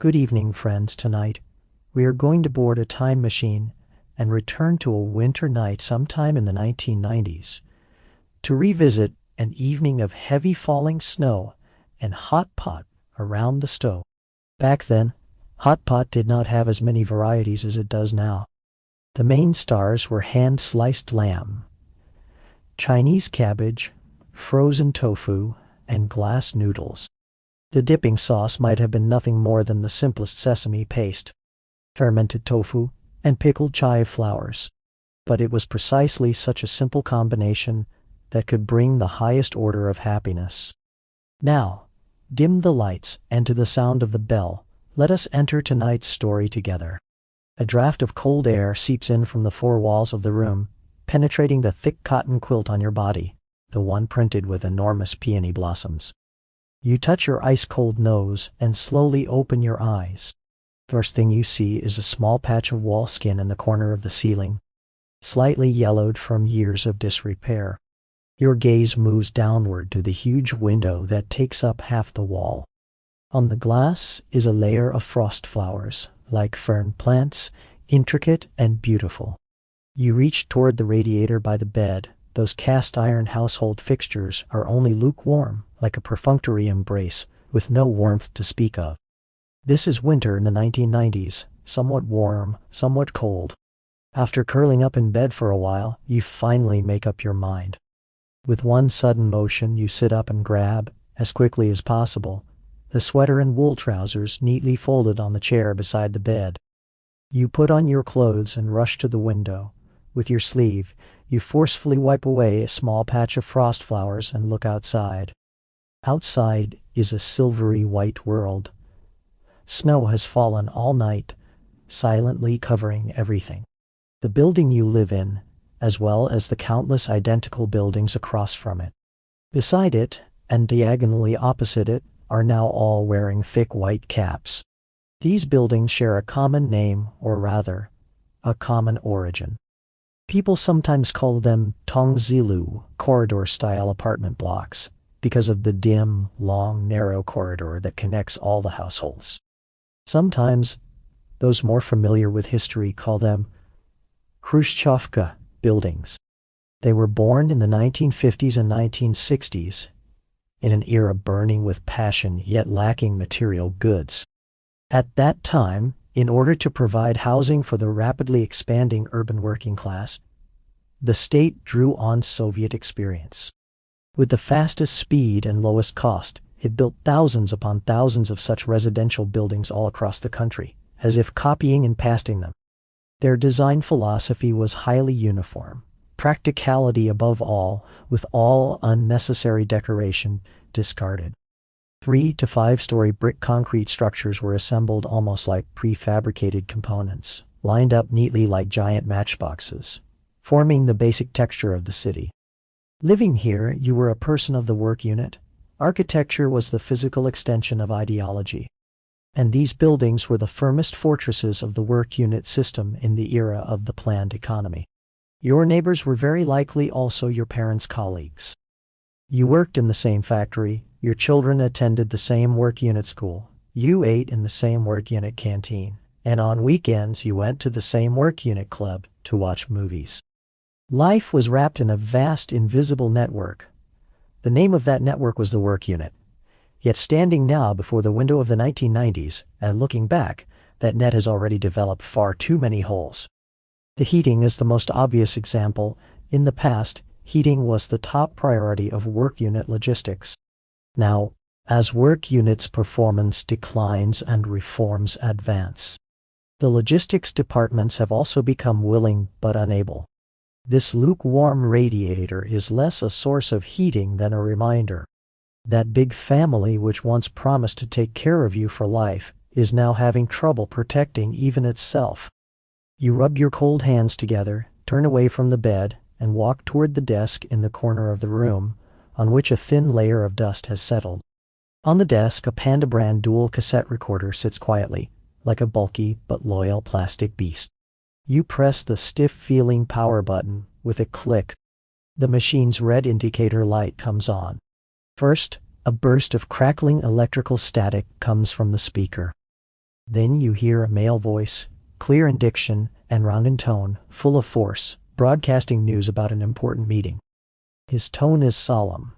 Good evening, friends. Tonight, we are going to board a time machine and return to a winter night sometime in the 1990s to revisit an evening of heavy falling snow and hot pot around the stove. Back then, hot pot did not have as many varieties as it does now. The main stars were hand-sliced lamb, Chinese cabbage, frozen tofu, and glass noodles. The dipping sauce might have been nothing more than the simplest sesame paste, fermented tofu, and pickled chive flowers. But it was precisely such a simple combination that could bring the highest order of happiness. Now, dim the lights, and to the sound of the bell, let us enter tonight's story together. A draft of cold air seeps in from the four walls of the room, penetrating the thick cotton quilt on your body, the one printed with enormous peony blossoms. You touch your ice-cold nose and slowly open your eyes. First thing you see is a small patch of wall skin in the corner of the ceiling, slightly yellowed from years of disrepair. Your gaze moves downward to the huge window that takes up half the wall. On the glass is a layer of frost flowers, like fern plants, intricate and beautiful. You reach toward the radiator by the bed. Those cast-iron household fixtures are only lukewarm, like a perfunctory embrace, with no warmth to speak of. This is winter in the 1990s, somewhat warm, somewhat cold. After curling up in bed for a while, you finally make up your mind. With one sudden motion, you sit up and grab, as quickly as possible, the sweater and wool trousers neatly folded on the chair beside the bed. You put on your clothes and rush to the window. With your sleeve, you forcefully wipe away a small patch of frost flowers and look outside. Outside is a silvery white world. Snow has fallen all night, silently covering everything. The building you live in, as well as the countless identical buildings across from it. Beside it, and diagonally opposite it, are now all wearing thick white caps. These buildings share a common name, or rather, a common origin. People sometimes call them Tongzilu, corridor-style apartment blocks, because of the dim, long, narrow corridor that connects all the households. Sometimes, those more familiar with history call them Khrushchevka buildings. They were born in the 1950s and 1960s, in an era burning with passion yet lacking material goods. At that time, in order to provide housing for the rapidly expanding urban working class, the state drew on Soviet experience. With the fastest speed and lowest cost, it built thousands upon thousands of such residential buildings all across the country, as if copying and pasting them. Their design philosophy was highly uniform, practicality above all, with all unnecessary decoration discarded. 3 to 5-story brick concrete structures were assembled almost like prefabricated components, lined up neatly like giant matchboxes, forming the basic texture of the city. Living here, you were a person of the work unit. Architecture was the physical extension of ideology. And these buildings were the firmest fortresses of the work unit system in the era of the planned economy. Your neighbors were very likely also your parents' colleagues. You worked in the same factory, your children attended the same work unit school, you ate in the same work unit canteen, and on weekends you went to the same work unit club to watch movies. Life was wrapped in a vast invisible network. The name of that network was the work unit. Yet standing now before the window of the 1990s, and looking back, that net has already developed far too many holes. The heating is the most obvious example. In the past, heating was the top priority of work unit logistics. Now, as work units' performance declines and reforms advance, the logistics departments have also become willing but unable. This lukewarm radiator is less a source of heating than a reminder. That big family which once promised to take care of you for life is now having trouble protecting even itself. You rub your cold hands together, turn away from the bed, and walk toward the desk in the corner of the room, on which a thin layer of dust has settled. On the desk, a Panda brand dual cassette recorder sits quietly, like a bulky but loyal plastic beast. You press the stiff-feeling power button. With a click, the machine's red indicator light comes on. First, a burst of crackling electrical static comes from the speaker. Then you hear a male voice, clear in diction and round in tone, full of force, broadcasting news about an important meeting. His tone is solemn,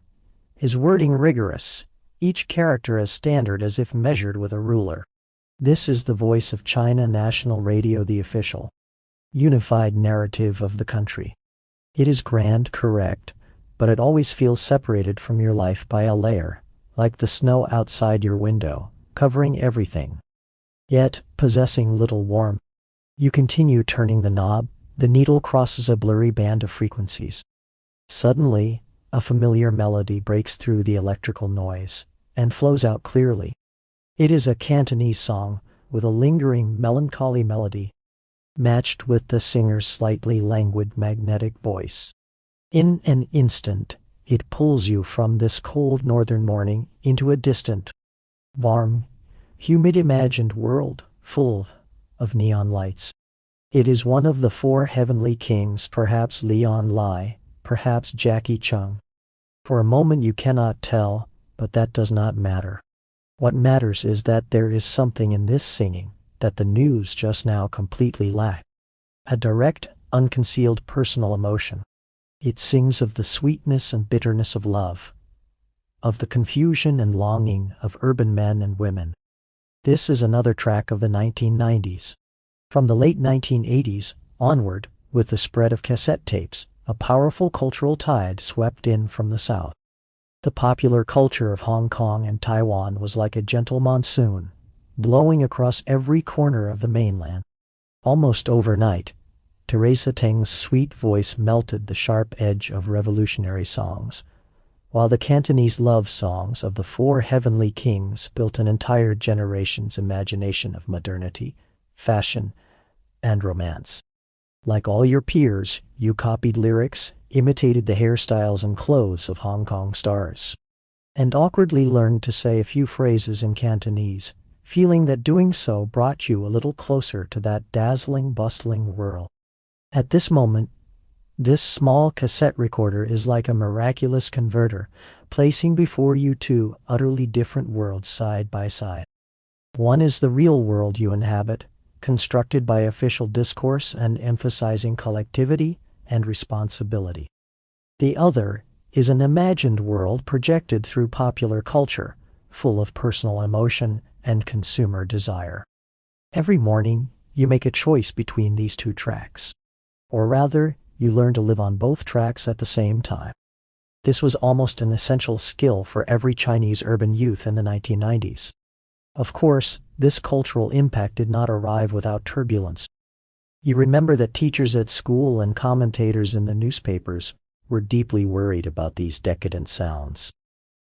his wording rigorous, each character as standard as if measured with a ruler. This is the voice of China National Radio, the official, unified narrative of the country. It is grand, correct, but it always feels separated from your life by a layer, like the snow outside your window, covering everything, yet possessing little warmth. You continue turning the knob, the needle crosses a blurry band of frequencies. Suddenly, a familiar melody breaks through the electrical noise and flows out clearly. It is a Cantonese song with a lingering, melancholy melody, matched with the singer's slightly languid magnetic voice. In an instant, it pulls you from this cold northern morning into a distant, warm, humid imagined world full of neon lights. It is one of the four heavenly kings, perhaps Leon Lai, perhaps Jackie Chung. For a moment you cannot tell, but that does not matter. What matters is that there is something in this singing that the news just now completely lacked. A direct, unconcealed personal emotion. It sings of the sweetness and bitterness of love, of the confusion and longing of urban men and women. This is another track of the 1990s. From the late 1980s onward, with the spread of cassette tapes, a powerful cultural tide swept in from the South. The popular culture of Hong Kong and Taiwan was like a gentle monsoon, blowing across every corner of the mainland. Almost overnight, Teresa Teng's sweet voice melted the sharp edge of revolutionary songs, while the Cantonese love songs of the four heavenly kings built an entire generation's imagination of modernity, fashion, and romance. Like all your peers, you copied lyrics, imitated the hairstyles and clothes of Hong Kong stars, and awkwardly learned to say a few phrases in Cantonese, feeling that doing so brought you a little closer to that dazzling, bustling world. At this moment, this small cassette recorder is like a miraculous converter, placing before you two utterly different worlds side by side. One is the real world you inhabit, constructed by official discourse and emphasizing collectivity and responsibility. The other is an imagined world projected through popular culture, full of personal emotion and consumer desire. Every morning, you make a choice between these two tracks. Or rather, you learn to live on both tracks at the same time. This was almost an essential skill for every Chinese urban youth in the 1990s. Of course, this cultural impact did not arrive without turbulence. You remember that teachers at school and commentators in the newspapers were deeply worried about these decadent sounds.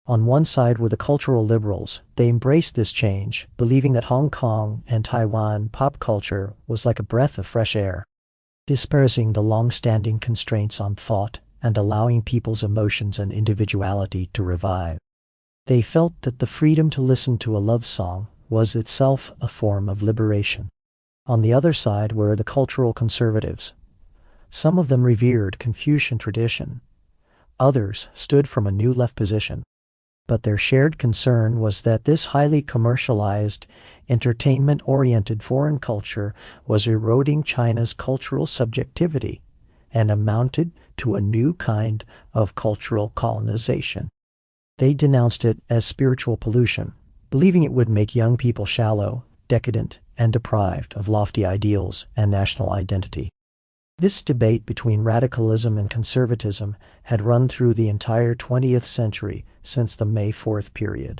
On one side were the cultural liberals. They embraced this change, believing that Hong Kong and Taiwan pop culture was like a breath of fresh air, dispersing the long-standing constraints on thought and allowing people's emotions and individuality to revive. They felt that the freedom to listen to a love song was itself a form of liberation. On the other side were the cultural conservatives. Some of them revered Confucian tradition. Others stood from a new left position. But their shared concern was that this highly commercialized, entertainment-oriented foreign culture was eroding China's cultural subjectivity and amounted to a new kind of cultural colonization. They denounced it as spiritual pollution, believing it would make young people shallow, decadent, and deprived of lofty ideals and national identity. This debate between radicalism and conservatism had run through the entire 20th century since the May 4th period.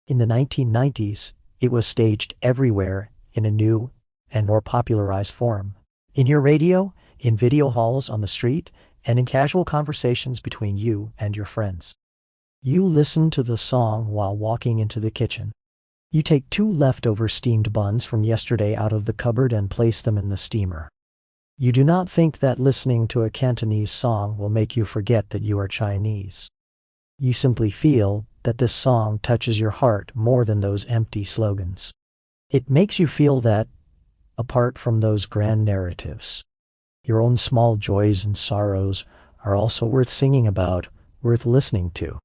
In the 1990s, it was staged everywhere in a new and more popularized form. In your radio, in video halls on the street, and in casual conversations between you and your friends. You listen to the song while walking into the kitchen. You take 2 leftover steamed buns from yesterday out of the cupboard and place them in the steamer. You do not think that listening to a Cantonese song will make you forget that you are Chinese. You simply feel that this song touches your heart more than those empty slogans. It makes you feel that, apart from those grand narratives, your own small joys and sorrows are also worth singing about, worth listening to.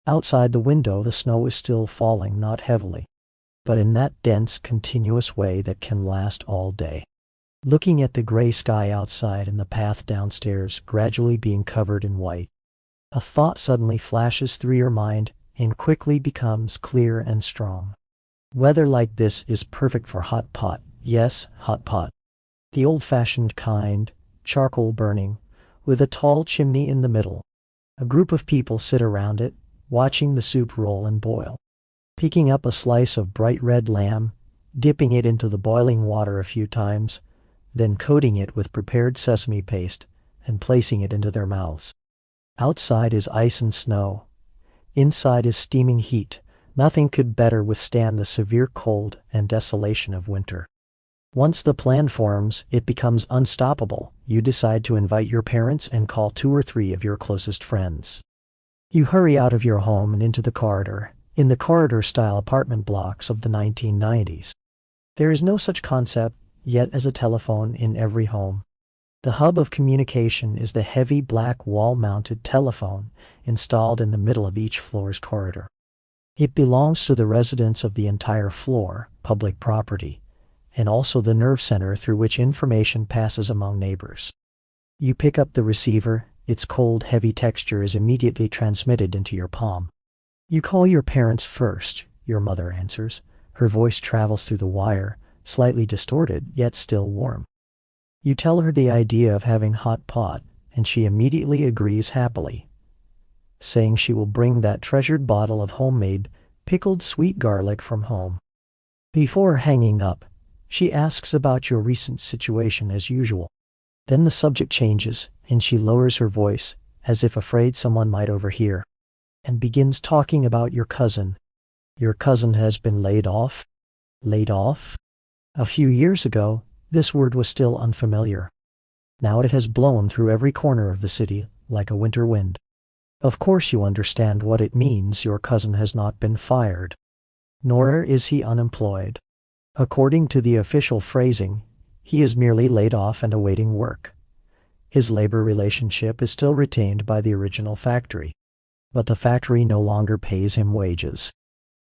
Outside the window, the snow is still falling, not heavily, but in that dense, continuous way that can last all day. Looking at the gray sky outside and the path downstairs gradually being covered in white, a thought suddenly flashes through your mind and quickly becomes clear and strong. Weather like this is perfect for hot pot. Yes, hot pot. The old-fashioned kind, charcoal burning, with a tall chimney in the middle. A group of people sit around it, watching the soup roll and boil. Picking up a slice of bright red lamb, dipping it into the boiling water a few times, then coating it with prepared sesame paste and placing it into their mouths. Outside is ice and snow. Inside is steaming heat. Nothing could better withstand the severe cold and desolation of winter. Once the plan forms, it becomes unstoppable. You decide to invite your parents and call 2 or 3 of your closest friends. You hurry out of your home and into the corridor, in the corridor-style apartment blocks of the 1990s. There is no such concept yet as a telephone in every home. The hub of communication is the heavy black wall-mounted telephone installed in the middle of each floor's corridor. It belongs to the residents of the entire floor, public property, and also the nerve center through which information passes among neighbors. You pick up the receiver, its cold, heavy texture is immediately transmitted into your palm. You call your parents first, your mother answers. Her voice travels through the wire, slightly distorted, yet still warm. You tell her the idea of having hot pot, and she immediately agrees happily, saying she will bring that treasured bottle of homemade, pickled sweet garlic from home. Before hanging up, she asks about your recent situation as usual. Then the subject changes, and she lowers her voice, as if afraid someone might overhear, and begins talking about your cousin. Your cousin has been laid off? Laid off? A few years ago, this word was still unfamiliar. Now it has blown through every corner of the city like a winter wind. Of course you understand what it means. Your cousin has not been fired, nor is he unemployed. According to the official phrasing, he is merely laid off and awaiting work. His labor relationship is still retained by the original factory, but the factory no longer pays him wages.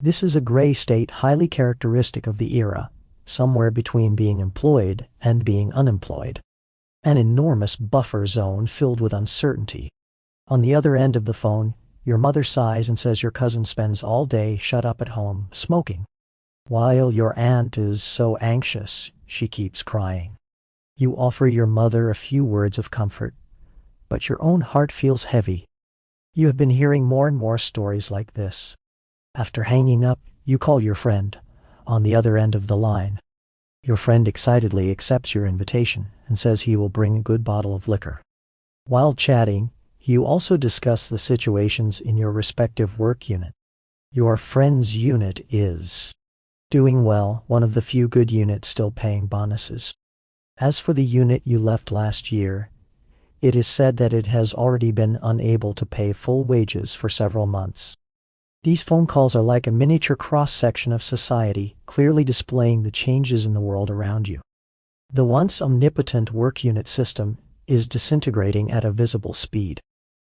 This is a gray state highly characteristic of the era, somewhere between being employed and being unemployed. An enormous buffer zone filled with uncertainty. On the other end of the phone, your mother sighs and says your cousin spends all day shut up at home, smoking. While your aunt is so anxious, she keeps crying. You offer your mother a few words of comfort, but your own heart feels heavy. You have been hearing more and more stories like this. After hanging up, you call your friend, on the other end of the line. Your friend excitedly accepts your invitation and says he will bring a good bottle of liquor. While chatting, you also discuss the situations in your respective work unit. Your friend's unit is doing well, one of the few good units still paying bonuses. As for the unit you left last year, it is said that it has already been unable to pay full wages for several months. These phone calls are like a miniature cross-section of society, clearly displaying the changes in the world around you. The once omnipotent work unit system is disintegrating at a visible speed.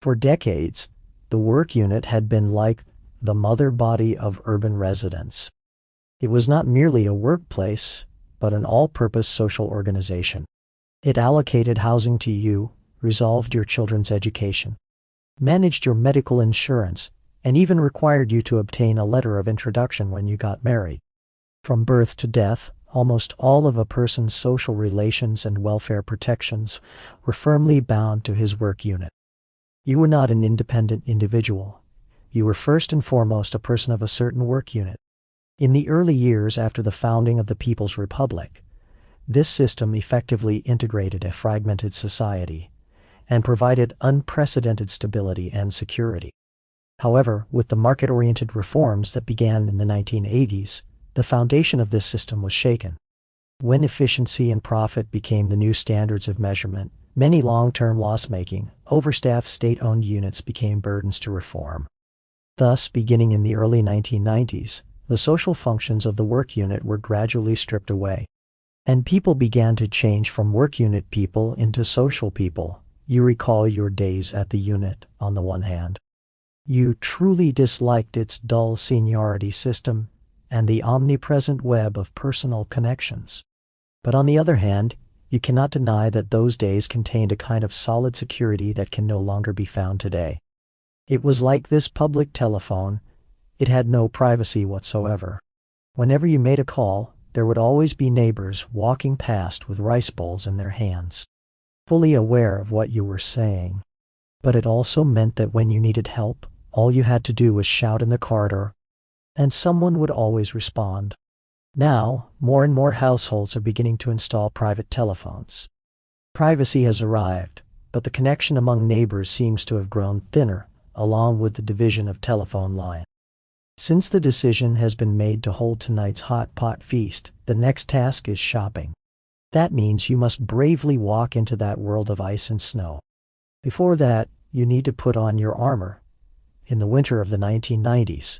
For decades, the work unit had been like the mother body of urban residents. It was not merely a workplace, but an all-purpose social organization. It allocated housing to you, resolved your children's education, managed your medical insurance, and even required you to obtain a letter of introduction when you got married. From birth to death, almost all of a person's social relations and welfare protections were firmly bound to his work unit. You were not an independent individual. You were first and foremost a person of a certain work unit. In the early years after the founding of the People's Republic, this system effectively integrated a fragmented society and provided unprecedented stability and security. However, with the market-oriented reforms that began in the 1980s, the foundation of this system was shaken. When efficiency and profit became the new standards of measurement, many long-term loss-making, overstaffed state-owned units became burdens to reform. Thus, beginning in the early 1990s, the social functions of the work unit were gradually stripped away, and people began to change from work unit people into social people. You recall your days at the unit, on the one hand. You truly disliked its dull seniority system, and the omnipresent web of personal connections. But on the other hand, you cannot deny that those days contained a kind of solid security that can no longer be found today. It was like this public telephone. It had no privacy whatsoever. Whenever you made a call, there would always be neighbors walking past with rice bowls in their hands, fully aware of what you were saying. But it also meant that when you needed help, all you had to do was shout in the corridor, and someone would always respond. Now, more and more households are beginning to install private telephones. Privacy has arrived, but the connection among neighbors seems to have grown thinner, along with the division of telephone line. Since the decision has been made to hold tonight's hot pot feast, the next task is shopping. That means you must bravely walk into that world of ice and snow. Before that, you need to put on your armor. In the winter of the 1990s,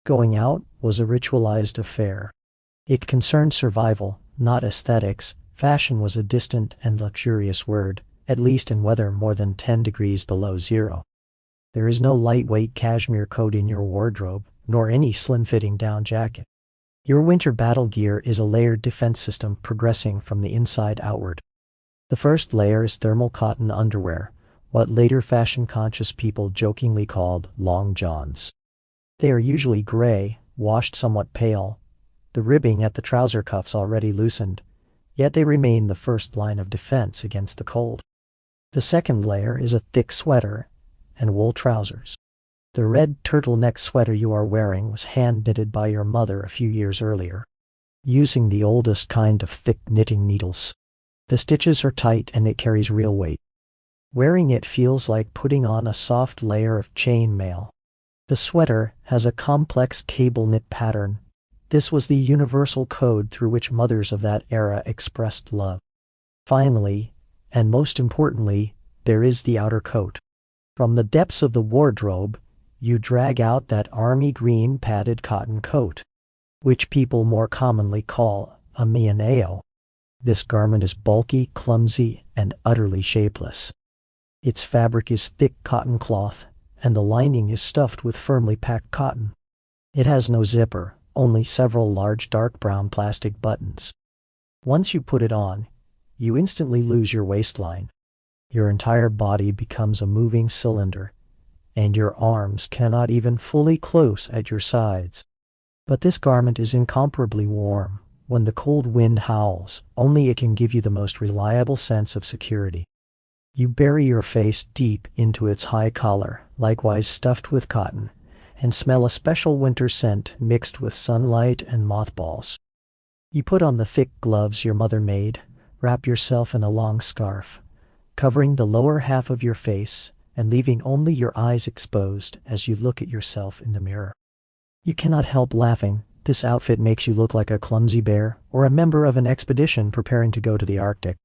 going out was a ritualized affair. It concerned survival, not aesthetics. Fashion was a distant and luxurious word, at least in weather more than 10 degrees below zero. There is no lightweight cashmere coat in your wardrobe, nor any slim-fitting down jacket. Your winter battle gear is a layered defense system progressing from the inside outward. The first layer is thermal cotton underwear, what later fashion-conscious people jokingly called long johns. They are usually gray, washed somewhat pale, the ribbing at the trouser cuffs already loosened, yet they remain the first line of defense against the cold. The second layer is a thick sweater and wool trousers. The red turtleneck sweater you are wearing was hand-knitted by your mother a few years earlier, using the oldest kind of thick knitting needles. The stitches are tight and it carries real weight. Wearing it feels like putting on a soft layer of chain mail. The sweater has a complex cable knit pattern. This was the universal code through which mothers of that era expressed love. Finally, and most importantly, there is the outer coat. From the depths of the wardrobe, you drag out that army green padded cotton coat, which people more commonly call a mianeo. This garment is bulky, clumsy, and utterly shapeless. Its fabric is thick cotton cloth, and the lining is stuffed with firmly packed cotton. It has no zipper, only several large dark brown plastic buttons. Once you put it on, you instantly lose your waistline. Your entire body becomes a moving cylinder, and your arms cannot even fully close at your sides. But this garment is incomparably warm. When the cold wind howls, only it can give you the most reliable sense of security. You bury your face deep into its high collar, likewise stuffed with cotton, and smell a special winter scent mixed with sunlight and mothballs. You put on the thick gloves your mother made, wrap yourself in a long scarf, covering the lower half of your face and leaving only your eyes exposed as you look at yourself in the mirror. You cannot help laughing. This outfit makes you look like a clumsy bear or a member of an expedition preparing to go to the Arctic.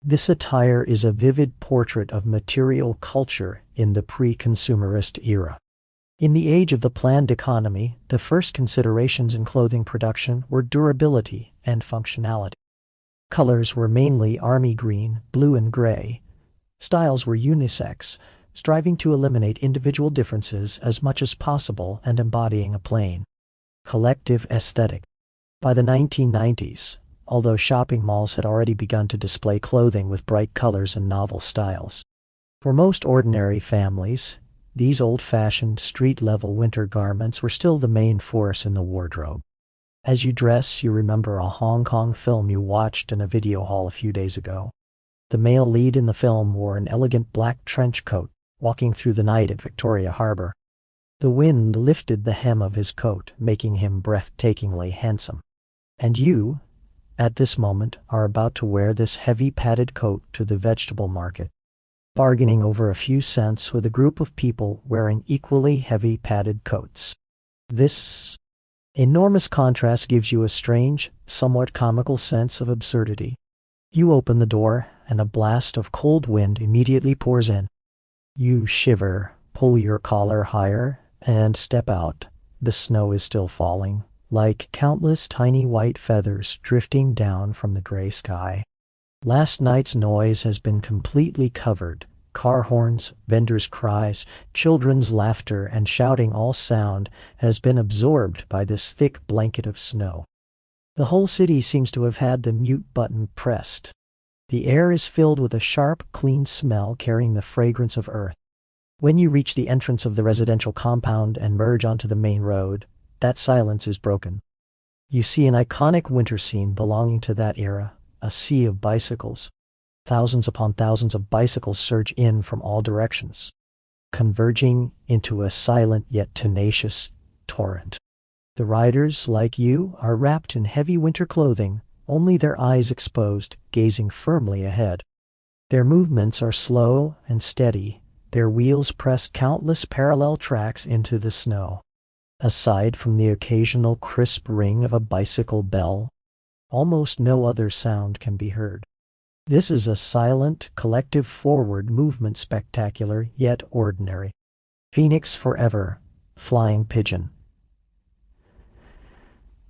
This attire is a vivid portrait of material culture in the pre-consumerist era. In the age of the planned economy, the first considerations in clothing production were durability and functionality. Colors were mainly army green, blue, and gray. Styles were unisex, striving to eliminate individual differences as much as possible and embodying a plain, collective aesthetic. By the 1990s, although shopping malls had already begun to display clothing with bright colors and novel styles, for most ordinary families, these old-fashioned, street-level winter garments were still the main force in the wardrobe. As you dress, you remember a Hong Kong film you watched in a video hall a few days ago. The male lead in the film wore an elegant black trench coat, walking through the night at Victoria Harbor. The wind lifted the hem of his coat, making him breathtakingly handsome. And you, at this moment, are about to wear this heavy padded coat to the vegetable market, bargaining over a few cents with a group of people wearing equally heavy padded coats. This enormous contrast gives you a strange, somewhat comical sense of absurdity. You open the door, and a blast of cold wind immediately pours in. You shiver, pull your collar higher, and step out. The snow is still falling, like countless tiny white feathers drifting down from the gray sky. Last night's noise has been completely covered, Car horns, vendors' cries, children's laughter, and shouting, all sound has been absorbed by this thick blanket of snow. The whole city seems to have had the mute button pressed. The air is filled with a sharp, clean smell carrying the fragrance of earth. When you reach the entrance of the residential compound and merge onto the main road, that silence is broken. You see an iconic winter scene belonging to that era, a sea of bicycles. Thousands upon thousands of bicycles surge in from all directions, converging into a silent yet tenacious torrent. The riders, like you, are wrapped in heavy winter clothing, only their eyes exposed, gazing firmly ahead. Their movements are slow and steady. Their wheels press countless parallel tracks into the snow. Aside from the occasional crisp ring of a bicycle bell, almost no other sound can be heard. This is a silent, collective forward movement, spectacular yet ordinary. Phoenix forever, flying pigeon.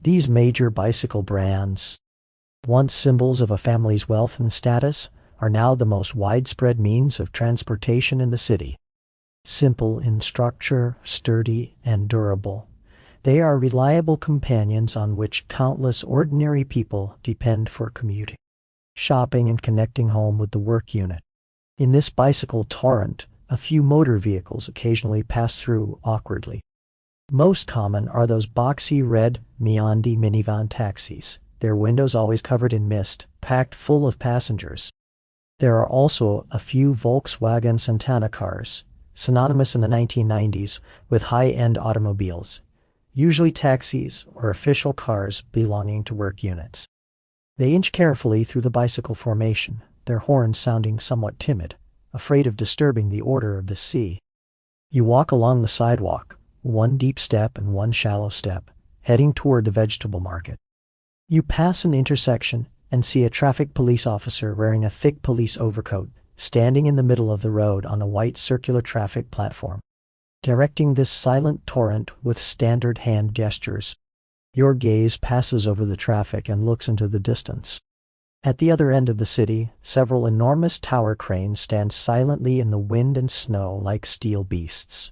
These major bicycle brands, once symbols of a family's wealth and status, are now the most widespread means of transportation in the city. Simple in structure, sturdy and durable, they are reliable companions on which countless ordinary people depend for commuting, shopping, and connecting home with the work unit. In this bicycle torrent, a few motor vehicles occasionally pass through awkwardly. Most common are those boxy red Miandi minivan taxis, their windows always covered in mist, packed full of passengers. There are also a few Volkswagen Santana cars, synonymous in the 1990s with high-end automobiles, usually taxis or official cars belonging to work units. They inch carefully through the bicycle formation, their horns sounding somewhat timid, afraid of disturbing the order of the sea. You walk along the sidewalk, one deep step and one shallow step, heading toward the vegetable market. You pass an intersection and see a traffic police officer wearing a thick police overcoat, standing in the middle of the road on a white circular traffic platform, directing this silent torrent with standard hand gestures. Your gaze passes over the traffic and looks into the distance. At the other end of the city, several enormous tower cranes stand silently in the wind and snow like steel beasts.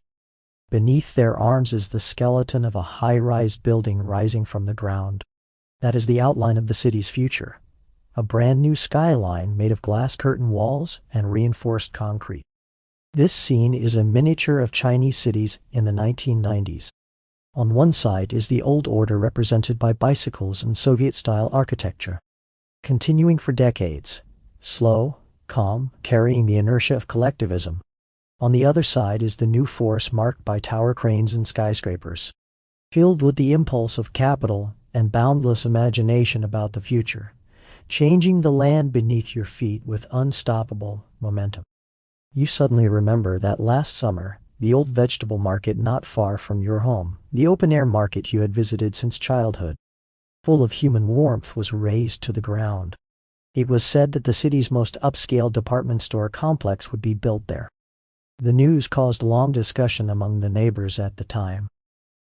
Beneath their arms is the skeleton of a high-rise building rising from the ground. That is the outline of the city's future, a brand new skyline made of glass curtain walls and reinforced concrete. This scene is a miniature of Chinese cities in the 1990s. On one side is the old order represented by bicycles and Soviet-style architecture, continuing for decades, slow, calm, carrying the inertia of collectivism. On the other side is the new force marked by tower cranes and skyscrapers, filled with the impulse of capital and boundless imagination about the future, changing the land beneath your feet with unstoppable momentum. You suddenly remember that last summer, the old vegetable market not far from your home, the open-air market you had visited since childhood, full of human warmth, was razed to the ground. It was said that the city's most upscale department store complex would be built there. The news caused long discussion among the neighbors at the time.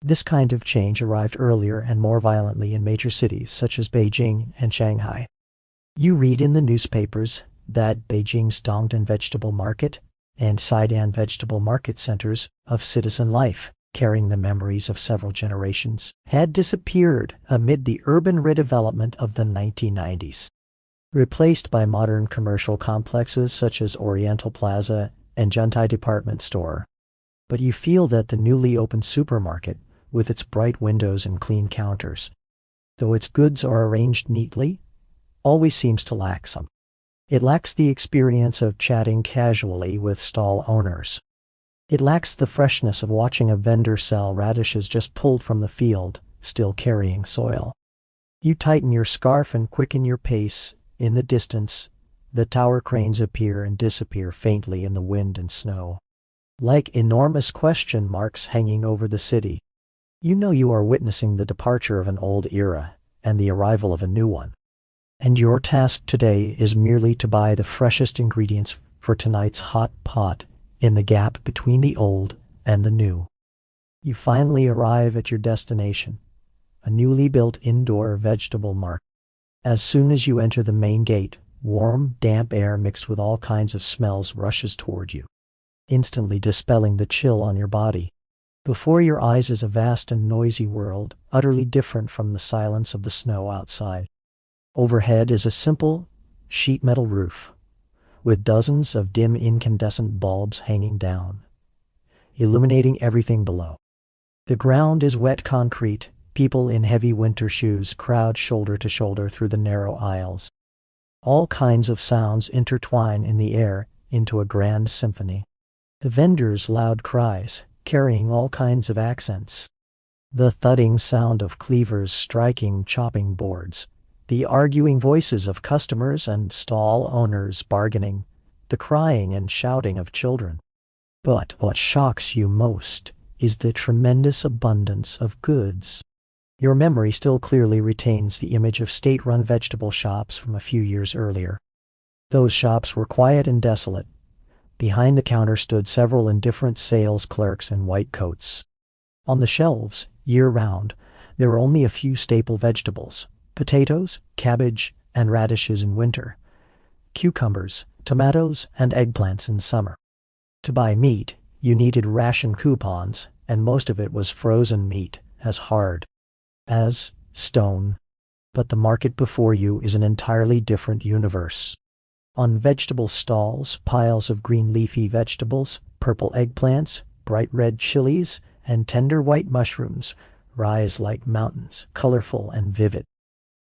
This kind of change arrived earlier and more violently in major cities such as Beijing and Shanghai. You read in the newspapers that Beijing's Dongdan Vegetable Market and Saidan Vegetable Market centers of citizen life, carrying the memories of several generations, had disappeared amid the urban redevelopment of the 1990s, replaced by modern commercial complexes such as Oriental Plaza and Juntai Department Store. But you feel that the newly opened supermarket, with its bright windows and clean counters, though its goods are arranged neatly, always seems to lack something. It lacks the experience of chatting casually with stall owners. It lacks the freshness of watching a vendor sell radishes just pulled from the field, still carrying soil. You tighten your scarf and quicken your pace. In the distance, the tower cranes appear and disappear faintly in the wind and snow, like enormous question marks hanging over the city. You know you are witnessing the departure of an old era and the arrival of a new one. And your task today is merely to buy the freshest ingredients for tonight's hot pot in the gap between the old and the new. You finally arrive at your destination, a newly built indoor vegetable market. As soon as you enter the main gate, Warm, damp air mixed with all kinds of smells rushes toward you, instantly dispelling the chill on your body. Before your eyes is a vast and noisy world, utterly different from the silence of the snow outside. Overhead is a simple sheet metal roof, with dozens of dim incandescent bulbs hanging down, illuminating everything below. The ground is wet concrete. People in heavy winter shoes crowd shoulder to shoulder through the narrow aisles. All kinds of sounds intertwine in the air into a grand symphony. The vendors' loud cries, carrying all kinds of accents. The thudding sound of cleavers striking chopping boards. The arguing voices of customers and stall owners bargaining. The crying and shouting of children. But what shocks you most is the tremendous abundance of goods. Your memory still clearly retains the image of state-run vegetable shops from a few years earlier. Those shops were quiet and desolate. Behind the counter stood several indifferent sales clerks in white coats. On the shelves, year-round, there were only a few staple vegetables: potatoes, cabbage, and radishes in winter, cucumbers, tomatoes, and eggplants in summer. To buy meat, you needed ration coupons, and most of it was frozen meat, as hard as stone. But the market before you is an entirely different universe. On vegetable stalls, piles of green leafy vegetables, purple eggplants, bright red chilies, and tender white mushrooms rise like mountains, colorful and vivid.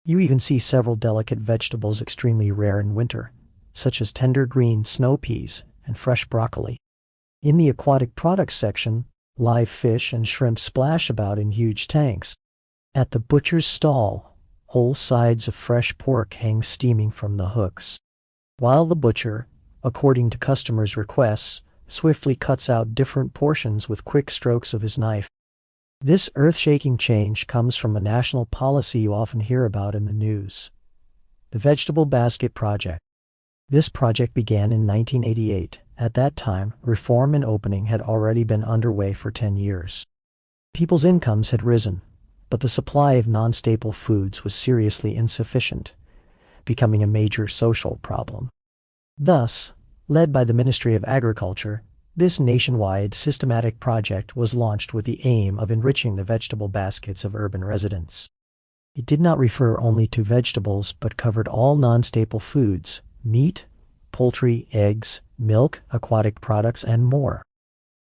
You even see several delicate vegetables extremely rare in winter, such as tender green snow peas and fresh broccoli. In the aquatic products section, live fish and shrimp splash about in huge tanks. At the butcher's stall, whole sides of fresh pork hang steaming from the hooks, while the butcher, according to customers' requests, swiftly cuts out different portions with quick strokes of his knife. This earth-shaking change comes from a national policy you often hear about in the news: the Vegetable Basket Project. This project began in 1988. At that time, reform and opening had already been underway for 10 years. People's incomes had risen, but the supply of non-staple foods was seriously insufficient, becoming a major social problem. Thus, led by the Ministry of Agriculture, this nationwide systematic project was launched with the aim of enriching the vegetable baskets of urban residents. It did not refer only to vegetables but covered all non-staple foods: meat, poultry, eggs, milk, aquatic products, and more.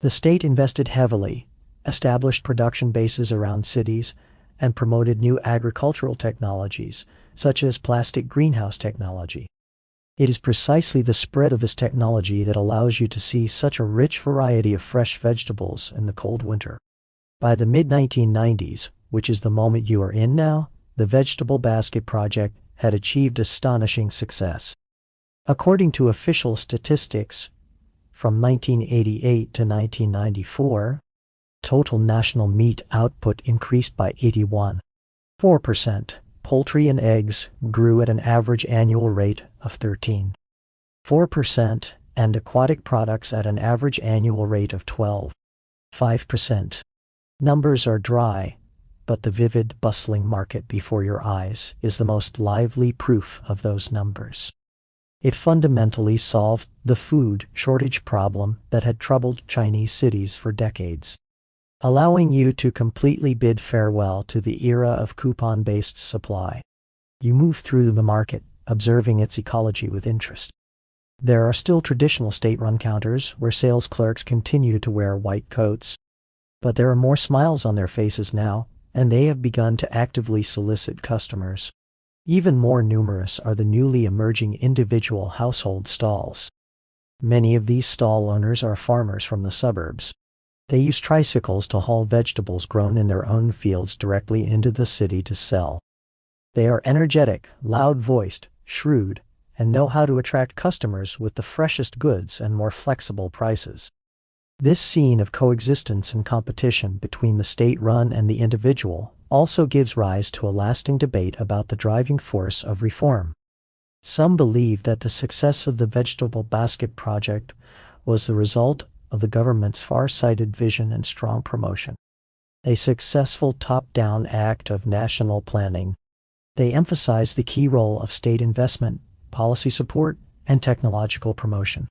The state invested heavily, established production bases around cities, and promoted new agricultural technologies, such as plastic greenhouse technology. It is precisely the spread of this technology that allows you to see such a rich variety of fresh vegetables in the cold winter. By the mid-1990s, which is the moment you are in now, the Vegetable Basket Project had achieved astonishing success. According to official statistics, from 1988 to 1994, total national meat output increased by 81.4%. Poultry and eggs grew at an average annual rate of 13.4%, and aquatic products at an average annual rate of 12.5%. Numbers are dry, but the vivid, bustling market before your eyes is the most lively proof of those numbers. It fundamentally solved the food shortage problem that had troubled Chinese cities for decades, allowing you to completely bid farewell to the era of coupon-based supply. You move through the market, observing its ecology with interest. There are still traditional state-run counters where sales clerks continue to wear white coats, but there are more smiles on their faces now, and they have begun to actively solicit customers. Even more numerous are the newly emerging individual household stalls. Many of these stall owners are farmers from the suburbs. They use tricycles to haul vegetables grown in their own fields directly into the city to sell. They are energetic, loud-voiced, shrewd, and know how to attract customers with the freshest goods and more flexible prices. This scene of coexistence and competition between the state-run and the individual also gives rise to a lasting debate about the driving force of reform. Some believe that the success of the Vegetable Basket Project was the result of the government's far-sighted vision and strong promotion. A successful top-down act of national planning. They emphasize the key role of state investment, policy support, and technological promotion.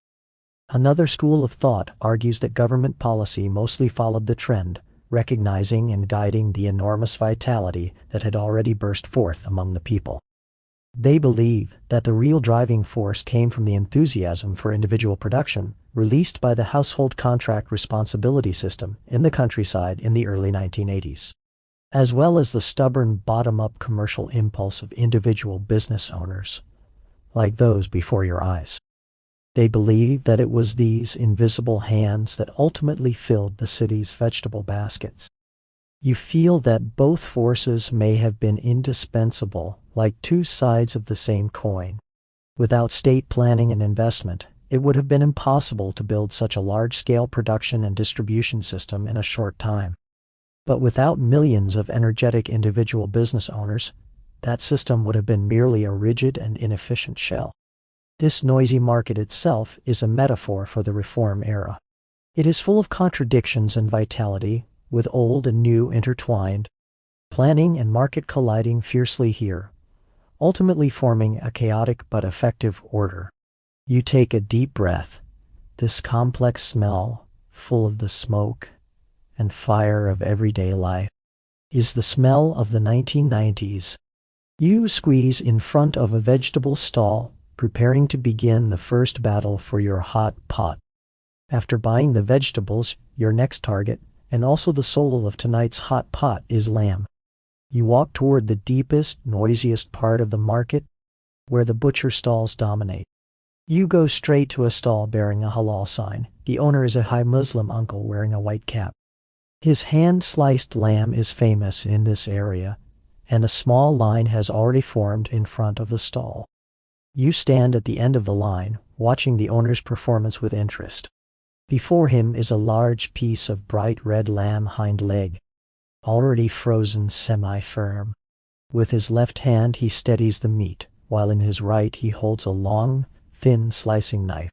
Another school of thought argues that government policy mostly followed the trend, recognizing and guiding the enormous vitality that had already burst forth among the people. They believe that the real driving force came from the enthusiasm for individual production, released by the household contract responsibility system in the countryside in the early 1980s, as well as the stubborn bottom-up commercial impulse of individual business owners, like those before your eyes. They believe that it was these invisible hands that ultimately filled the city's vegetable baskets. You feel that both forces may have been indispensable, like two sides of the same coin. Without state planning and investment, it would have been impossible to build such a large-scale production and distribution system in a short time. But without millions of energetic individual business owners, that system would have been merely a rigid and inefficient shell. This noisy market itself is a metaphor for the reform era. It is full of contradictions and vitality, with old and new intertwined, planning and market colliding fiercely here, ultimately forming a chaotic but effective order. You take a deep breath. This complex smell, full of the smoke and fire of everyday life, is the smell of the 1990s. You squeeze in front of a vegetable stall, preparing to begin the first battle for your hot pot. After buying the vegetables, your next target, and also the soul of tonight's hot pot, is lamb. You walk toward the deepest, noisiest part of the market, where the butcher stalls dominate. You go straight to a stall bearing a halal sign. The owner is a high Muslim uncle wearing a white cap. His hand-sliced lamb is famous in this area, and a small line has already formed in front of the stall. You stand at the end of the line, watching the owner's performance with interest. Before him is a large piece of bright red lamb hind leg, already frozen semi-firm. With his left hand he steadies the meat, while in his right he holds a long, thin slicing knife.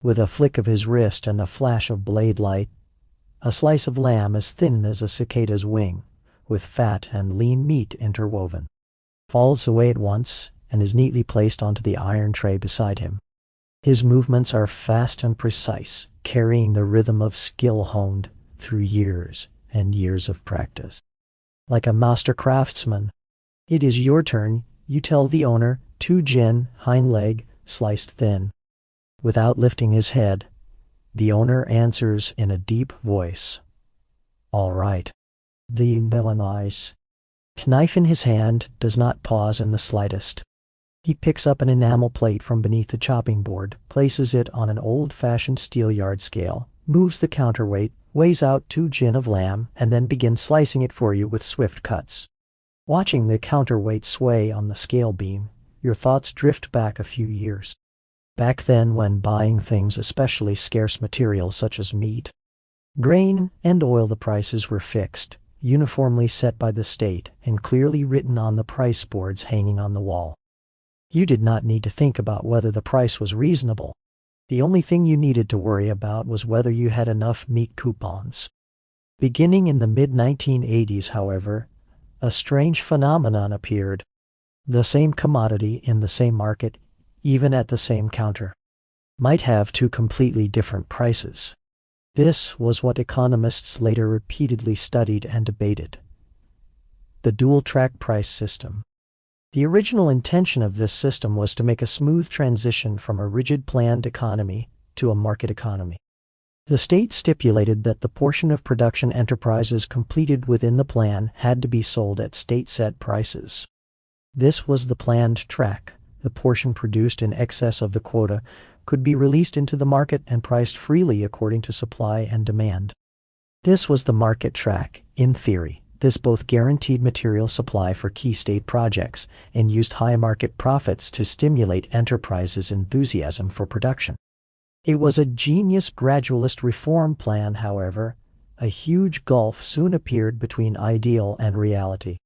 With a flick of his wrist and a flash of blade light, a slice of lamb as thin as a cicada's wing, with fat and lean meat interwoven, falls away at once and is neatly placed onto the iron tray beside him. His movements are fast and precise, carrying the rhythm of skill honed through years and years of practice. Like a master craftsman. It is your turn. You tell the owner, 2 gin, hind leg, sliced thin. Without lifting his head, the owner answers in a deep voice, "All right." The villainous knife in his hand does not pause in the slightest. He picks up an enamel plate from beneath the chopping board, places it on an old-fashioned steel yard scale, moves the counterweight, weighs out 2 gin of lamb, and then begins slicing it for you with swift cuts. Watching the counterweight sway on the scale beam, your thoughts drift back a few years. Back then, when buying things, especially scarce materials such as meat, grain, and oil, the prices were fixed, uniformly set by the state, and clearly written on the price boards hanging on the wall. You did not need to think about whether the price was reasonable. The only thing you needed to worry about was whether you had enough meat coupons. Beginning in the mid-1980s, however, a strange phenomenon appeared. The same commodity in the same market, even at the same counter, might have 2 completely different prices. This was what economists later repeatedly studied and debated: the dual-track price system. The original intention of this system was to make a smooth transition from a rigid planned economy to a market economy. The state stipulated that the portion of production enterprises completed within the plan had to be sold at state-set prices. This was the planned track. The portion produced in excess of the quota could be released into the market and priced freely according to supply and demand. This was the market track, in theory. This both guaranteed material supply for key state projects and used high market profits to stimulate enterprises' enthusiasm for production. It was a genius gradualist reform plan, however. A huge gulf soon appeared between ideal and reality.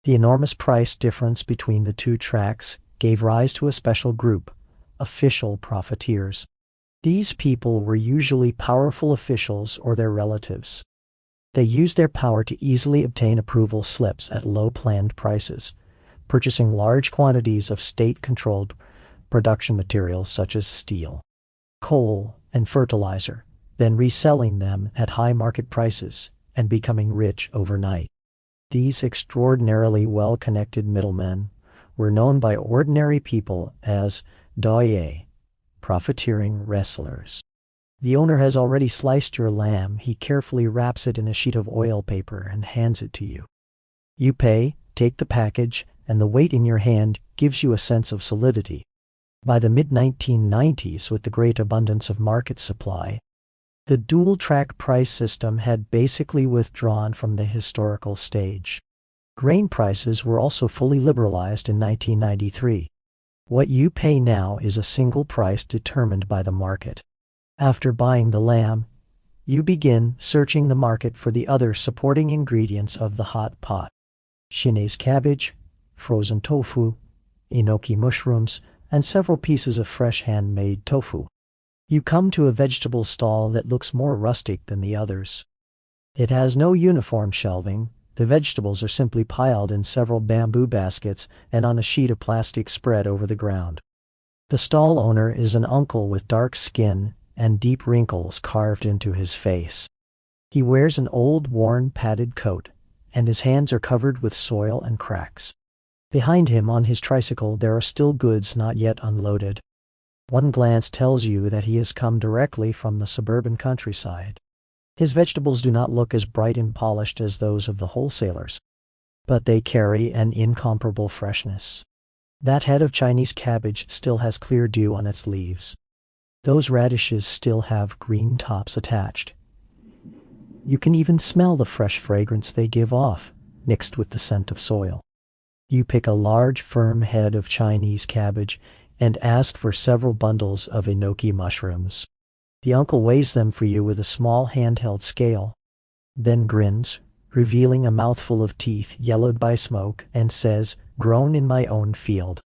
The enormous price difference between the 2 tracks gave rise to a special group, official profiteers. These people were usually powerful officials or their relatives. They used their power to easily obtain approval slips at low planned prices, purchasing large quantities of state-controlled production materials such as steel, coal, and fertilizer, then reselling them at high market prices and becoming rich overnight. These extraordinarily well-connected middlemen were known by ordinary people as doye, profiteering wrestlers. The owner has already sliced your lamb. He carefully wraps it in a sheet of oil paper and hands it to you. You pay, take the package, and the weight in your hand gives you a sense of solidity. By the mid-1990s, with the great abundance of market supply, the dual-track price system had basically withdrawn from the historical stage. Grain prices were also fully liberalized in 1993. What you pay now is a single price determined by the market. After buying the lamb, you begin searching the market for the other supporting ingredients of the hot pot. Chinese cabbage, frozen tofu, enoki mushrooms, and several pieces of fresh handmade tofu. You come to a vegetable stall that looks more rustic than the others. It has no uniform shelving. The vegetables are simply piled in several bamboo baskets and on a sheet of plastic spread over the ground. The stall owner is an uncle with dark skin and deep wrinkles carved into his face. He wears an old, worn, padded coat, and his hands are covered with soil and cracks. Behind him on his tricycle there are still goods not yet unloaded. One glance tells you that he has come directly from the suburban countryside. His vegetables do not look as bright and polished as those of the wholesalers, but they carry an incomparable freshness. That head of Chinese cabbage still has clear dew on its leaves. Those radishes still have green tops attached. You can even smell the fresh fragrance they give off, mixed with the scent of soil. You pick a large, firm head of Chinese cabbage and ask for several bundles of enoki mushrooms. The uncle weighs them for you with a small handheld scale, then grins, revealing a mouthful of teeth yellowed by smoke, and says, "Grown in my own field.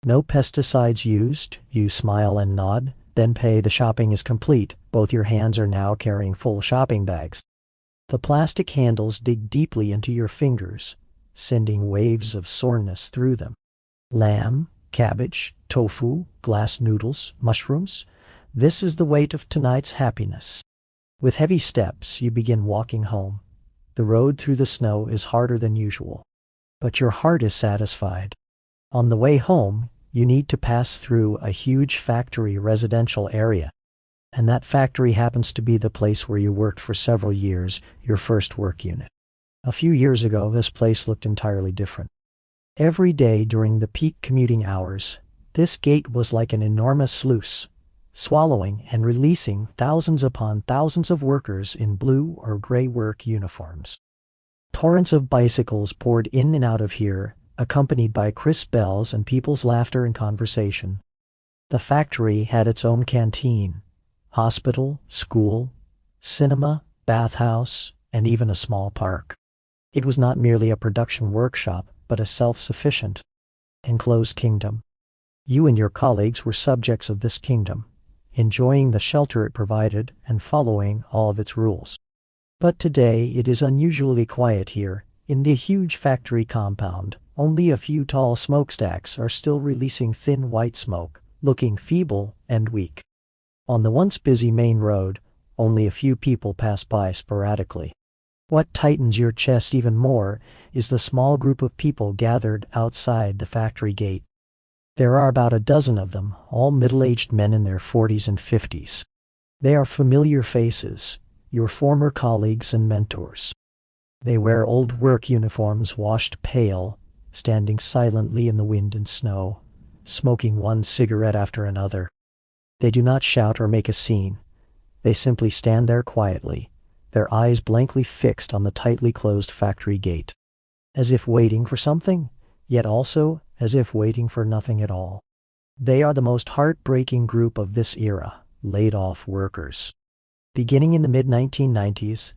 No pesticides used." You smile and nod, then pay. The shopping is complete. Both your hands are now carrying full shopping bags. The plastic handles dig deeply into your fingers, sending waves of soreness through them. Lamb, cabbage, tofu, glass noodles, mushrooms. This is the weight of tonight's happiness. With heavy steps, you begin walking home. The road through the snow is harder than usual, but your heart is satisfied. On the way home, you need to pass through a huge factory residential area, and that factory happens to be the place where you worked for several years, your first work unit. A few years ago, this place looked entirely different. Every day during the peak commuting hours, this gate was like an enormous sluice, swallowing and releasing thousands upon thousands of workers in blue or gray work uniforms. Torrents of bicycles poured in and out of here, accompanied by crisp bells and people's laughter and conversation. The factory had its own canteen, hospital, school, cinema, bathhouse, and even a small park. It was not merely a production workshop, but a self-sufficient, enclosed kingdom. You and your colleagues were subjects of this kingdom, enjoying the shelter it provided and following all of its rules. But today it is unusually quiet here. In the huge factory compound, only a few tall smokestacks are still releasing thin white smoke, looking feeble and weak. On the once busy main road, only a few people pass by sporadically. What tightens your chest even more is the small group of people gathered outside the factory gate. There are about a dozen of them, all middle-aged men in their 40s and 50s. They are familiar faces, your former colleagues and mentors. They wear old work uniforms washed pale, standing silently in the wind and snow, smoking one cigarette after another. They do not shout or make a scene. They simply stand there quietly, their eyes blankly fixed on the tightly closed factory gate, as if waiting for something, yet also as if waiting for nothing at all. They are the most heartbreaking group of this era, laid-off workers. Beginning in the mid-1990s,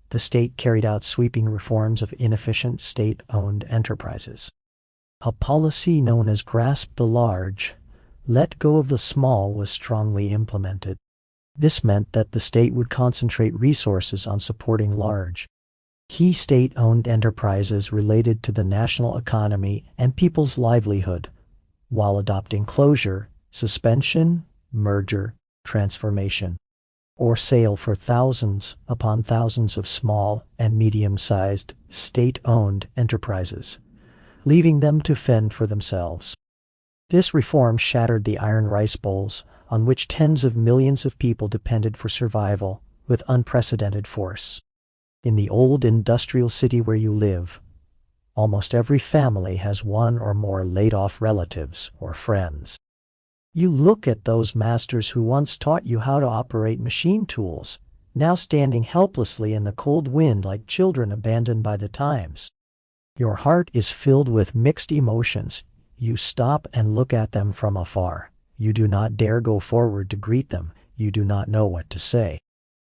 the state carried out sweeping reforms of inefficient state-owned enterprises. A policy known as grasp the large, let go of the small was strongly implemented. This meant that the state would concentrate resources on supporting large, key state-owned enterprises related to the national economy and people's livelihood, while adopting closure, suspension, merger, transformation, or sale for thousands upon thousands of small and medium-sized state-owned enterprises, leaving them to fend for themselves. This reform shattered the iron rice bowls on which tens of millions of people depended for survival with unprecedented force. In the old industrial city where you live, almost every family has one or more laid-off relatives or friends. You look at those masters who once taught you how to operate machine tools, now standing helplessly in the cold wind like children abandoned by the times. Your heart is filled with mixed emotions. You stop and look at them from afar. You do not dare go forward to greet them. You do not know what to say.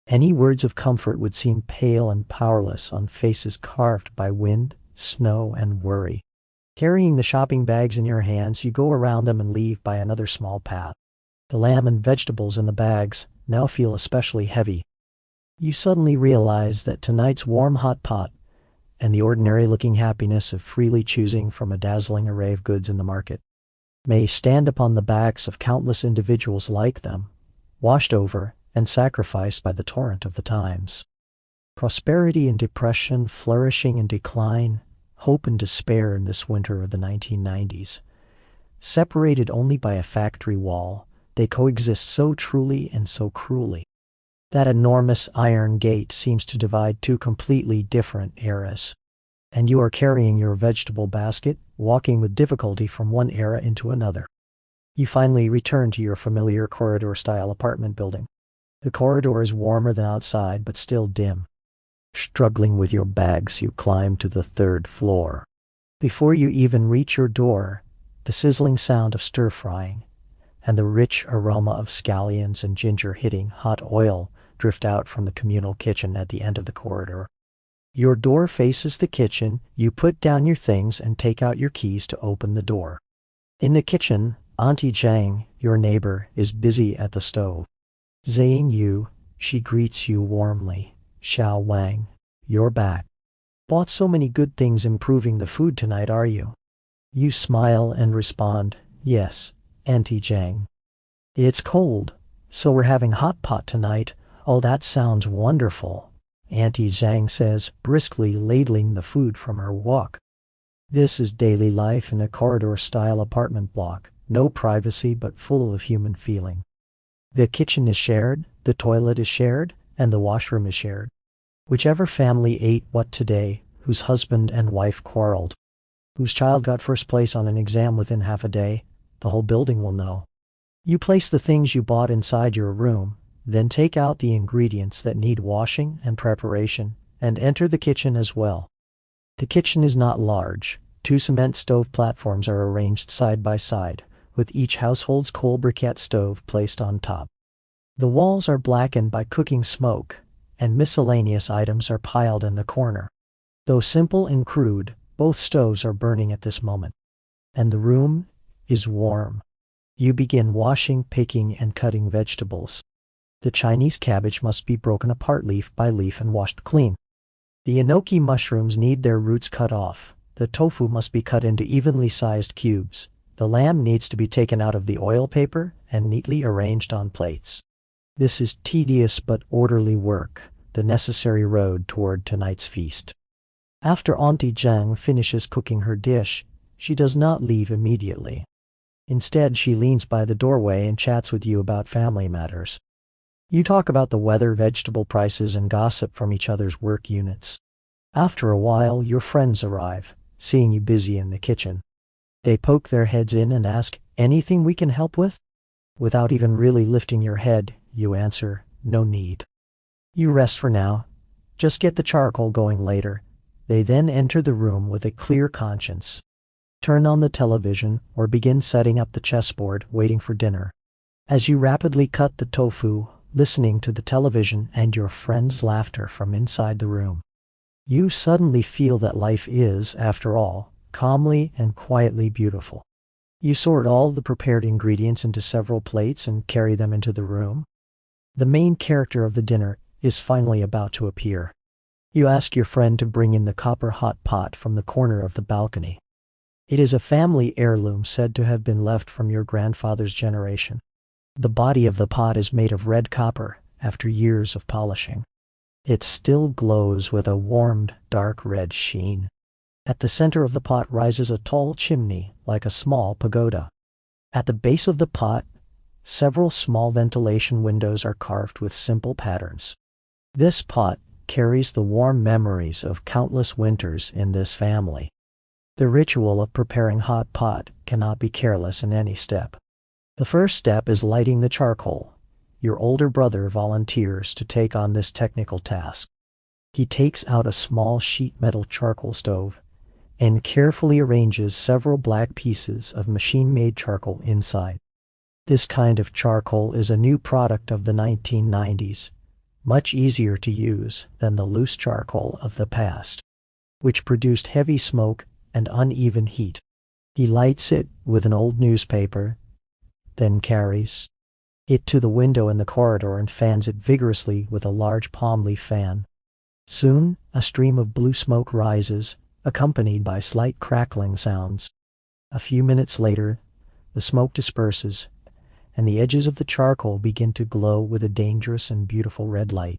Any words of comfort would seem pale and powerless on faces carved by wind, snow, and worry. Carrying the shopping bags in your hands, you go around them and leave by another small path. The lamb and vegetables in the bags now feel especially heavy. You suddenly realize that tonight's warm hot pot and the ordinary-looking happiness of freely choosing from a dazzling array of goods in the market may stand upon the backs of countless individuals like them, washed over and sacrificed by the torrent of the times. Prosperity and depression, flourishing and decline, hope and despair in this winter of the 1990s. Separated only by a factory wall, they coexist so truly and so cruelly. That enormous iron gate seems to divide two completely different eras. And you are carrying your vegetable basket, walking with difficulty from one era into another. You finally return to your familiar corridor-style apartment building. The corridor is warmer than outside, but still dim. Struggling with your bags, you climb to the third floor. Before you even reach your door, the sizzling sound of stir-frying and the rich aroma of scallions and ginger hitting hot oil drift out from the communal kitchen at the end of the corridor. Your door faces the kitchen. You put down your things and take out your keys to open the door. In the kitchen, Auntie Zhang, your neighbor, is busy at the stove. Saying you, she greets you warmly. Xiao Wang, you're back. Bought so many good things improving the food tonight, are you? You smile and respond, yes, Auntie Zhang. It's cold, so we're having hot pot tonight. Oh, that sounds wonderful, Auntie Zhang says, briskly ladling the food from her wok. This is daily life in a corridor-style apartment block, no privacy but full of human feeling. The kitchen is shared, the toilet is shared, and the washroom is shared. Whichever family ate what today, whose husband and wife quarreled, whose child got first place on an exam within half a day, the whole building will know. You place the things you bought inside your room, then take out the ingredients that need washing and preparation, and enter the kitchen as well. The kitchen is not large. 2 cement stove platforms are arranged side by side, with each household's coal briquette stove placed on top. The walls are blackened by cooking smoke, and miscellaneous items are piled in the corner. Though simple and crude, both stoves are burning at this moment. And the room is warm. You begin washing, picking, and cutting vegetables. The Chinese cabbage must be broken apart leaf by leaf and washed clean. The enoki mushrooms need their roots cut off. The tofu must be cut into evenly sized cubes. The lamb needs to be taken out of the oil paper and neatly arranged on plates. This is tedious but orderly work, the necessary road toward tonight's feast. After Auntie Zhang finishes cooking her dish, she does not leave immediately. Instead, she leans by the doorway and chats with you about family matters. You talk about the weather, vegetable prices, and gossip from each other's work units. After a while, your friends arrive, seeing you busy in the kitchen. They poke their heads in and ask, "Anything we can help with?" Without even really lifting your head, you answer, "No need." You rest for now. Just get the charcoal going later. They then enter the room with a clear conscience. Turn on the television or begin setting up the chessboard, waiting for dinner. As you rapidly cut the tofu, listening to the television and your friends' laughter from inside the room, you suddenly feel that life is, after all, calmly and quietly beautiful. You sort all the prepared ingredients into several plates and carry them into the room. The main character of the dinner is finally about to appear. You ask your friend to bring in the copper hot pot from the corner of the balcony. It is a family heirloom said to have been left from your grandfather's generation. The body of the pot is made of red copper after years of polishing. It still glows with a warmed, dark red sheen. At the center of the pot rises a tall chimney like a small pagoda. At the base of the pot, several small ventilation windows are carved with simple patterns. This pot carries the warm memories of countless winters in this family. The ritual of preparing hot pot cannot be careless in any step. The first step is lighting the charcoal. Your older brother volunteers to take on this technical task. He takes out a small sheet metal charcoal stove and carefully arranges several black pieces of machine-made charcoal inside. This kind of charcoal is a new product of the 1990s, much easier to use than the loose charcoal of the past, which produced heavy smoke and uneven heat. He lights it with an old newspaper, then carries it to the window in the corridor and fans it vigorously with a large palm leaf fan. Soon, a stream of blue smoke rises, accompanied by slight crackling sounds. A few minutes later, the smoke disperses, and the edges of the charcoal begin to glow with a dangerous and beautiful red light.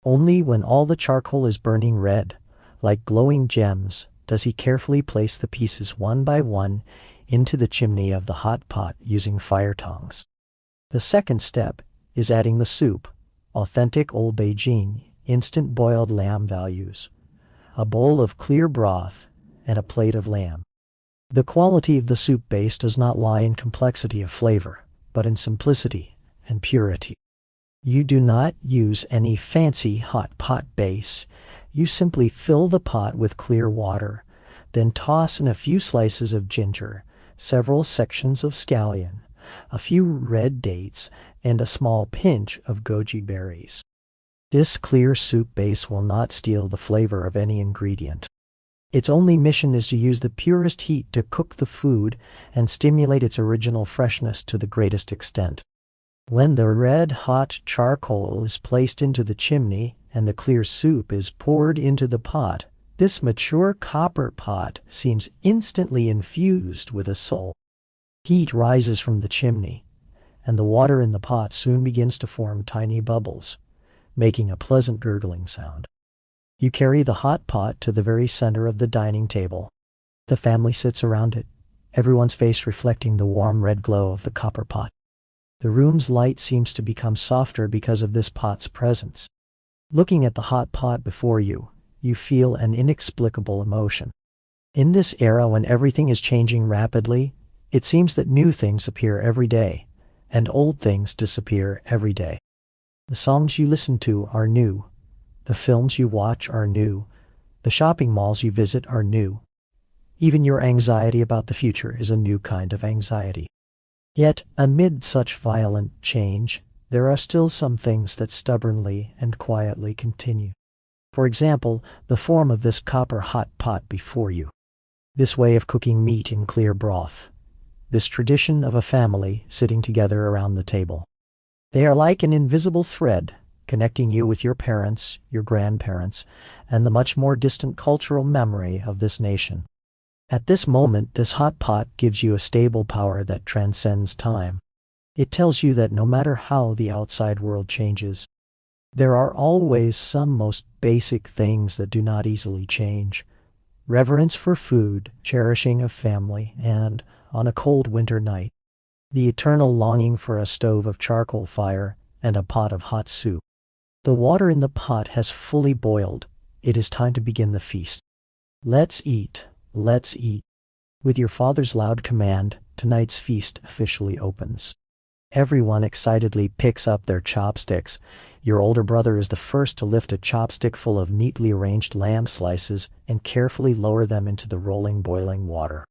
Only when all the charcoal is burning red, like glowing gems, does he carefully place the pieces one by one into the chimney of the hot pot using fire tongs. The second step is adding the soup, authentic old Beijing, instant boiled lamb values, a bowl of clear broth, and a plate of lamb. The quality of the soup base does not lie in complexity of flavor, but in simplicity and purity. You do not use any fancy hot pot base. You simply fill the pot with clear water, then toss in a few slices of ginger, several sections of scallion, a few red dates, and a small pinch of goji berries. This clear soup base will not steal the flavor of any ingredient. Its only mission is to use the purest heat to cook the food and stimulate its original freshness to the greatest extent. When the red-hot charcoal is placed into the chimney and the clear soup is poured into the pot, this mature copper pot seems instantly infused with a soul. Heat rises from the chimney, and the water in the pot soon begins to form tiny bubbles, making a pleasant gurgling sound. You carry the hot pot to the very center of the dining table. The family sits around it, everyone's face reflecting the warm red glow of the copper pot. The room's light seems to become softer because of this pot's presence. Looking at the hot pot before you, you feel an inexplicable emotion. In this era when everything is changing rapidly, it seems that new things appear every day, and old things disappear every day. The songs you listen to are new. The films you watch are new. The shopping malls you visit are new. Even your anxiety about the future is a new kind of anxiety. Yet, amid such violent change, there are still some things that stubbornly and quietly continue. For example, the form of this copper hot pot before you. This way of cooking meat in clear broth. This tradition of a family sitting together around the table. They are like an invisible thread, connecting you with your parents, your grandparents, and the much more distant cultural memory of this nation. At this moment, this hot pot gives you a stable power that transcends time. It tells you that no matter how the outside world changes, there are always some most basic things that do not easily change. Reverence for food, cherishing of family, and, on a cold winter night, the eternal longing for a stove of charcoal fire and a pot of hot soup. The water in the pot has fully boiled. It is time to begin the feast. Let's eat, let's eat. With your father's loud command, tonight's feast officially opens. Everyone excitedly picks up their chopsticks. Your older brother is the first to lift a chopstick full of neatly arranged lamb slices and carefully lower them into the rolling boiling water.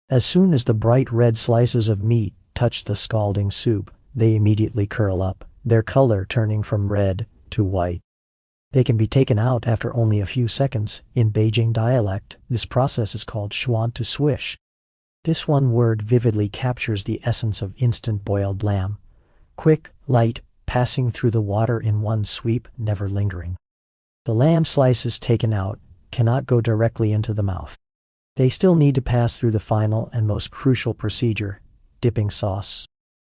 As soon as the bright red slices of meat touch the scalding soup, they immediately curl up, their color turning from red to white. They can be taken out after only a few seconds. In Beijing dialect, this process is called shuan to swish. This one word vividly captures the essence of instant boiled lamb. Quick, light, passing through the water in one sweep, never lingering. The lamb slices taken out cannot go directly into the mouth. They still need to pass through the final and most crucial procedure, dipping sauce.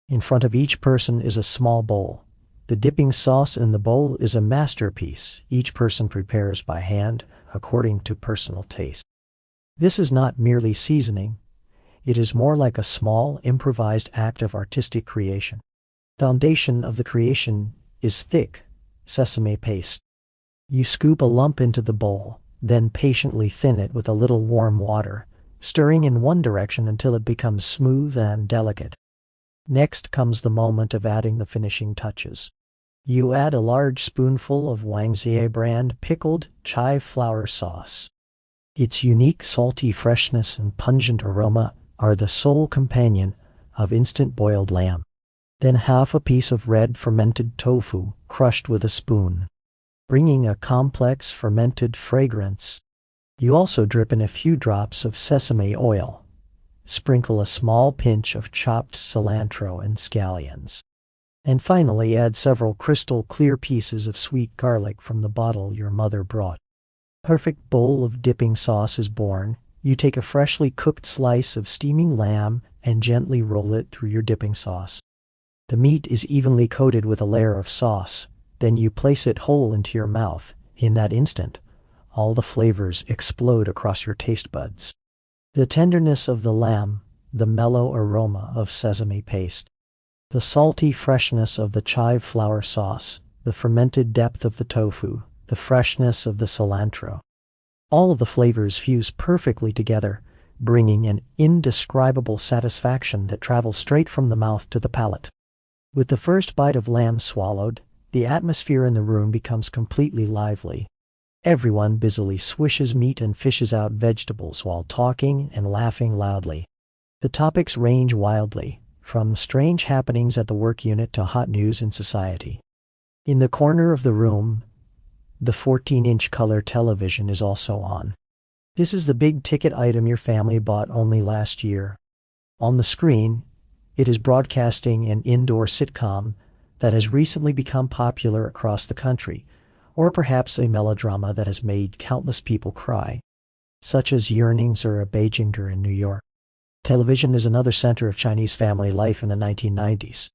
In front of each person is a small bowl. The dipping sauce in the bowl is a masterpiece each person prepares by hand, according to personal taste. This is not merely seasoning. It is more like a small, improvised act of artistic creation. The foundation of the creation is thick sesame paste. You scoop a lump into the bowl, then patiently thin it with a little warm water, stirring in one direction until it becomes smooth and delicate. Next comes the moment of adding the finishing touches. You add a large spoonful of Wangzhe brand pickled chive flower sauce. Its unique salty freshness and pungent aroma are the sole companion of instant boiled lamb. Then half a piece of red fermented tofu crushed with a spoon, bringing a complex fermented fragrance. You also drip in a few drops of sesame oil. Sprinkle a small pinch of chopped cilantro and scallions. And finally add several crystal clear pieces of sweet garlic from the bottle your mother brought. A perfect bowl of dipping sauce is born. You take a freshly cooked slice of steaming lamb and gently roll it through your dipping sauce. The meat is evenly coated with a layer of sauce. Then you place it whole into your mouth. In that instant, all the flavors explode across your taste buds. The tenderness of the lamb, the mellow aroma of sesame paste, the salty freshness of the chive flower sauce, the fermented depth of the tofu, the freshness of the cilantro. All of the flavors fuse perfectly together, bringing an indescribable satisfaction that travels straight from the mouth to the palate. With the first bite of lamb swallowed, the atmosphere in the room becomes completely lively. Everyone busily swishes meat and fishes out vegetables while talking and laughing loudly. The topics range wildly, from strange happenings at the work unit to hot news in society. In the corner of the room, the 14-inch color television is also on. This is the big-ticket item your family bought only last year. On the screen, it is broadcasting an indoor sitcom that has recently become popular across the country, or perhaps a melodrama that has made countless people cry, such as Yearnings or A Beijinger in New York. Television is another center of Chinese family life in the 1990s.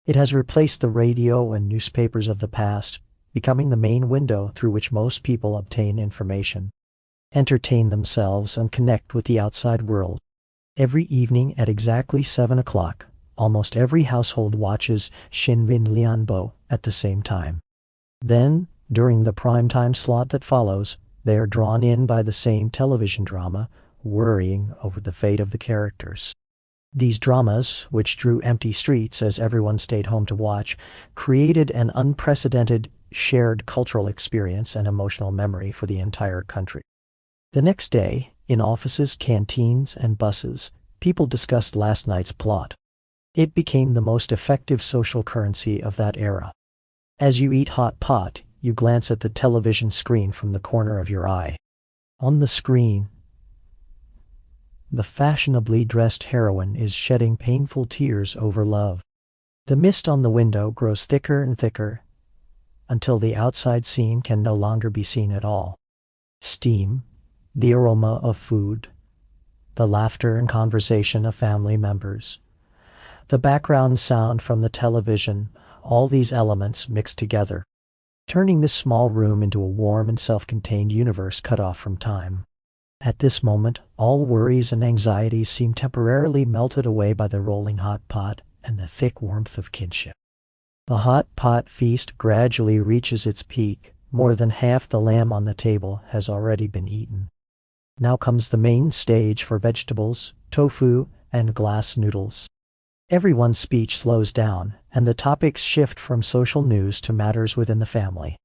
It has replaced the radio and newspapers of the past, becoming the main window through which most people obtain information, entertain themselves, and connect with the outside world. Every evening at exactly 7 o'clock, almost every household watches Xinwen Lianbo at the same time. Then, during the primetime slot that follows, they are drawn in by the same television drama, worrying over the fate of the characters. These dramas, which drew empty streets as everyone stayed home to watch, created an unprecedented shared cultural experience and emotional memory for the entire country. The next day, in offices, canteens, and buses, people discussed last night's plot. It became the most effective social currency of that era. As you eat hot pot, you glance at the television screen from the corner of your eye. On the screen, the fashionably dressed heroine is shedding painful tears over love. The mist on the window grows thicker and thicker until the outside scene can no longer be seen at all. Steam, the aroma of food, the laughter and conversation of family members, the background sound from the television, all these elements mixed together, turning this small room into a warm and self-contained universe cut off from time. At this moment, all worries and anxieties seem temporarily melted away by the rolling hot pot and the thick warmth of kinship. The hot pot feast gradually reaches its peak. More than half the lamb on the table has already been eaten. Now comes the main stage for vegetables, tofu, and glass noodles. Everyone's speech slows down, and the topics shift from social news to matters within the family.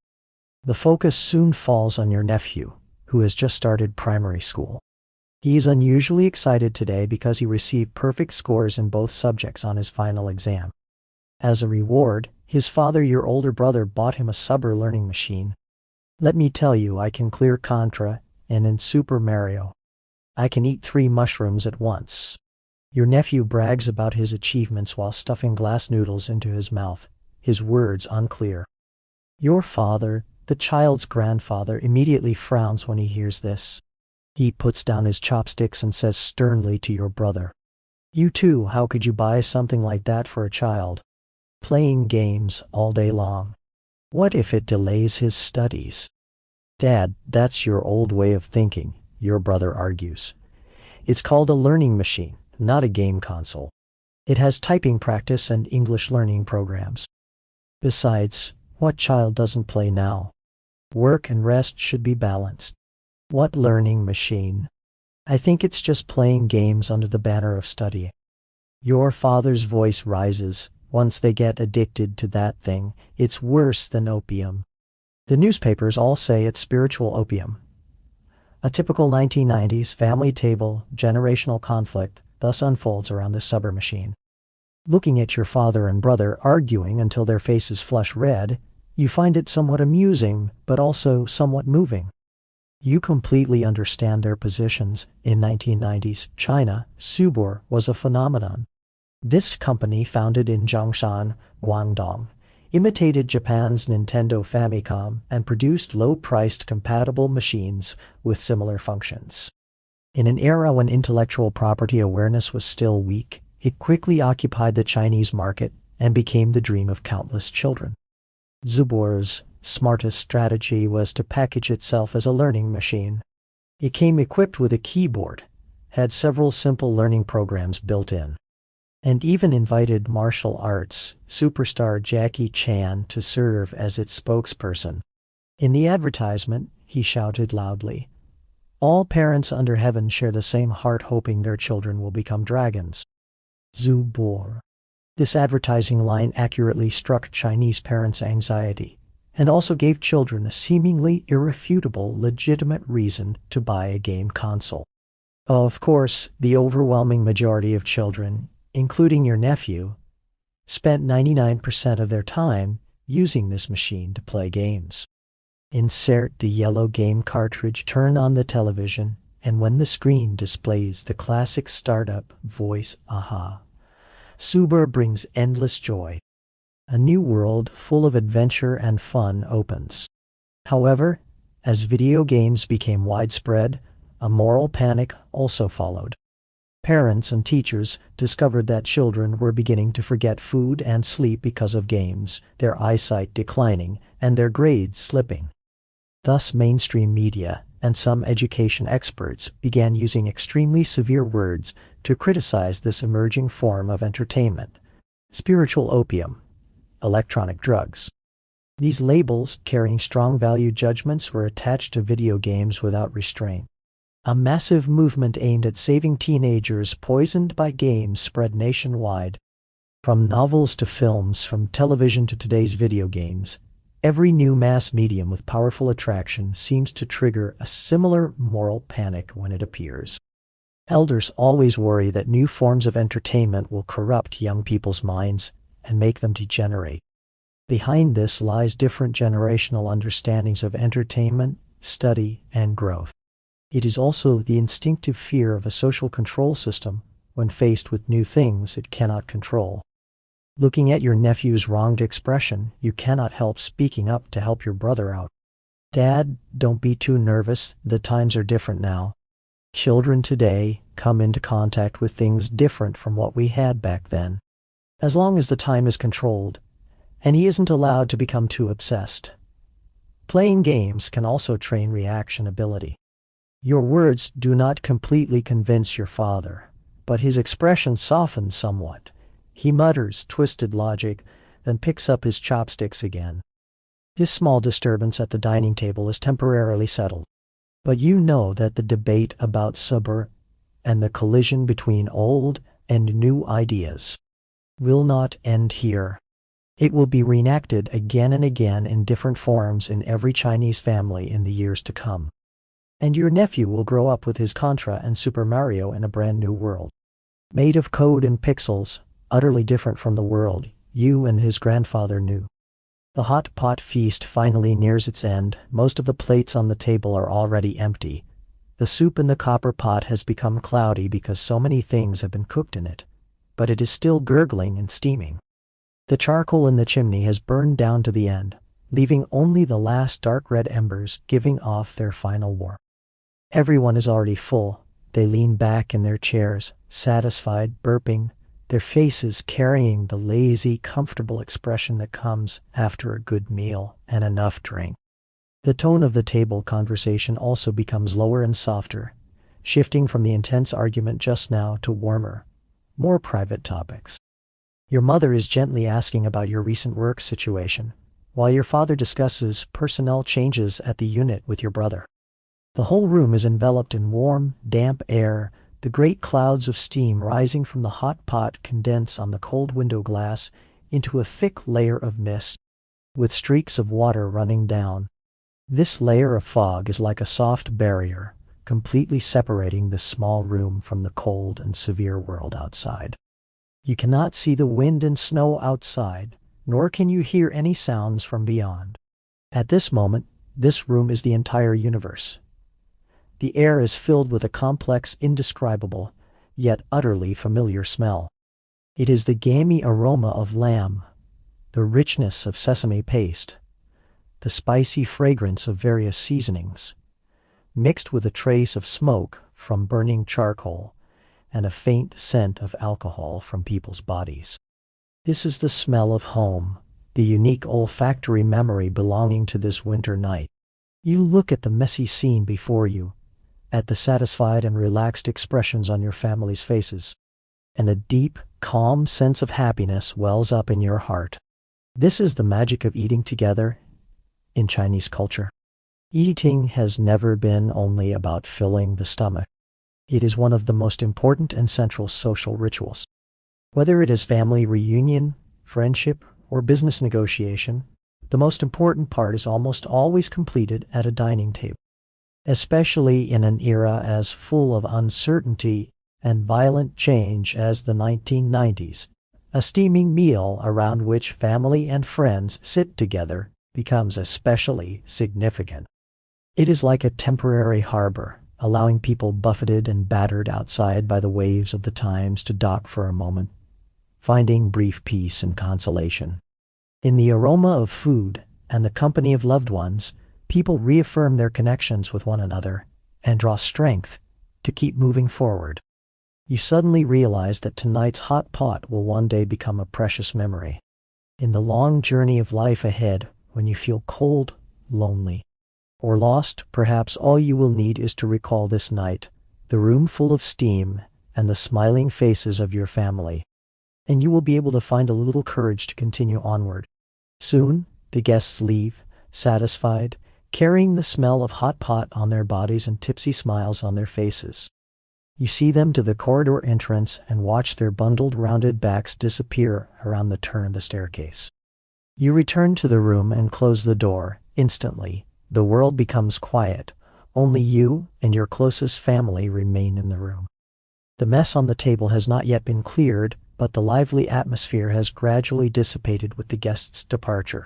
The focus soon falls on your nephew, who has just started primary school. He is unusually excited today because he received perfect scores in both subjects on his final exam. As a reward, his father, your older brother, bought him a Subber learning machine. Let me tell you, I can clear Contra, and in Super Mario, I can eat 3 mushrooms at once. Your nephew brags about his achievements while stuffing glass noodles into his mouth, his words unclear. Your father, the child's grandfather, immediately frowns when he hears this. He puts down his chopsticks and says sternly to your brother, "You too, how could you buy something like that for a child? Playing games all day long. What if it delays his studies?" "Dad, that's your old way of thinking," your brother argues. "It's called a learning machine, not a game console. It has typing practice and English learning programs. Besides, what child doesn't play now? Work and rest should be balanced. What learning machine? I think it's just playing games under the banner of studying." Your father's voice rises. Once they get addicted to that thing, it's worse than opium. The newspapers all say it's spiritual opium. A typical 1990s family table, generational conflict thus unfolds around the subber machine. Looking at your father and brother arguing until their faces flush red, you find it somewhat amusing, but also somewhat moving. You completely understand their positions. In 1990s China, Subor was a phenomenon. This company, founded in Zhongshan, Guangdong, imitated Japan's Nintendo Famicom and produced low-priced compatible machines with similar functions. In an era when intellectual property awareness was still weak, it quickly occupied the Chinese market and became the dream of countless children. Zubor's smartest strategy was to package itself as a learning machine. It came equipped with a keyboard, had several simple learning programs built in, and even invited martial arts superstar Jackie Chan to serve as its spokesperson. In the advertisement, he shouted loudly, "All parents under heaven share the same heart, hoping their children will become dragons." Zubor. This advertising line accurately struck Chinese parents' anxiety, and also gave children a seemingly irrefutable legitimate reason to buy a game console. Of course, the overwhelming majority of children, including your nephew, spent 99% of their time using this machine to play games. Insert the yellow game cartridge, turn on the television, and when the screen displays the classic startup voice, "Aha," Subor brings endless joy. A new world full of adventure and fun opens. However, as video games became widespread, a moral panic also followed. Parents and teachers discovered that children were beginning to forget food and sleep because of games, their eyesight declining, and their grades slipping. Thus, mainstream media and some education experts began using extremely severe words to criticize this emerging form of entertainment: spiritual opium, electronic drugs. These labels, carrying strong value judgments, were attached to video games without restraint. A massive movement aimed at saving teenagers poisoned by games spread nationwide. From novels to films, from television to today's video games, every new mass medium with powerful attraction seems to trigger a similar moral panic when it appears. Elders always worry that new forms of entertainment will corrupt young people's minds and make them degenerate. Behind this lies different generational understandings of entertainment, study, and growth. It is also the instinctive fear of a social control system when faced with new things it cannot control. Looking at your nephew's wronged expression, you cannot help speaking up to help your brother out. "Dad, don't be too nervous, the times are different now. Children today come into contact with things different from what we had back then. As long as the time is controlled, and he isn't allowed to become too obsessed. Playing games can also train reaction ability." Your words do not completely convince your father, but his expression softens somewhat. He mutters twisted logic, then picks up his chopsticks again. This small disturbance at the dining table is temporarily settled. But you know that the debate about Subor and the collision between old and new ideas will not end here. It will be reenacted again and again in different forms in every Chinese family in the years to come. And your nephew will grow up with his Contra and Super Mario in a brand new world, made of code and pixels, utterly different from the world you and his grandfather knew. The hot pot feast finally nears its end. Most of the plates on the table are already empty. The soup in the copper pot has become cloudy because so many things have been cooked in it, but it is still gurgling and steaming. The charcoal in the chimney has burned down to the end, leaving only the last dark red embers giving off their final warmth. Everyone is already full. They lean back in their chairs, satisfied, burping, their faces carrying the lazy, comfortable expression that comes after a good meal and enough drink. The tone of the table conversation also becomes lower and softer, shifting from the intense argument just now to warmer, more private topics. Your mother is gently asking about your recent work situation, while your father discusses personnel changes at the unit with your brother. The whole room is enveloped in warm, damp air. The great clouds of steam rising from the hot pot condense on the cold window glass into a thick layer of mist, with streaks of water running down. This layer of fog is like a soft barrier, completely separating this small room from the cold and severe world outside. You cannot see the wind and snow outside, nor can you hear any sounds from beyond. At this moment, this room is the entire universe. The air is filled with a complex, indescribable, yet utterly familiar smell. It is the gamey aroma of lamb, the richness of sesame paste, the spicy fragrance of various seasonings, mixed with a trace of smoke from burning charcoal and a faint scent of alcohol from people's bodies. This is the smell of home, the unique olfactory memory belonging to this winter night. You look at the messy scene before you, at the satisfied and relaxed expressions on your family's faces, and a deep, calm sense of happiness wells up in your heart. This is the magic of eating together in Chinese culture. Eating has never been only about filling the stomach. It is one of the most important and central social rituals. Whether it is family reunion, friendship, or business negotiation, the most important part is almost always completed at a dining table. Especially in an era as full of uncertainty and violent change as the 1990s, a steaming meal around which family and friends sit together becomes especially significant. It is like a temporary harbor, allowing people buffeted and battered outside by the waves of the times to dock for a moment, finding brief peace and consolation. In the aroma of food and the company of loved ones, people reaffirm their connections with one another and draw strength to keep moving forward. You suddenly realize that tonight's hot pot will one day become a precious memory. In the long journey of life ahead, when you feel cold, lonely, or lost, perhaps all you will need is to recall this night, the room full of steam, and the smiling faces of your family. And you will be able to find a little courage to continue onward. Soon, the guests leave, satisfied, carrying the smell of hot pot on their bodies and tipsy smiles on their faces. You see them to the corridor entrance and watch their bundled rounded backs disappear around the turn of the staircase. You return to the room and close the door. Instantly, the world becomes quiet. Only you and your closest family remain in the room. The mess on the table has not yet been cleared, but the lively atmosphere has gradually dissipated with the guests' departure,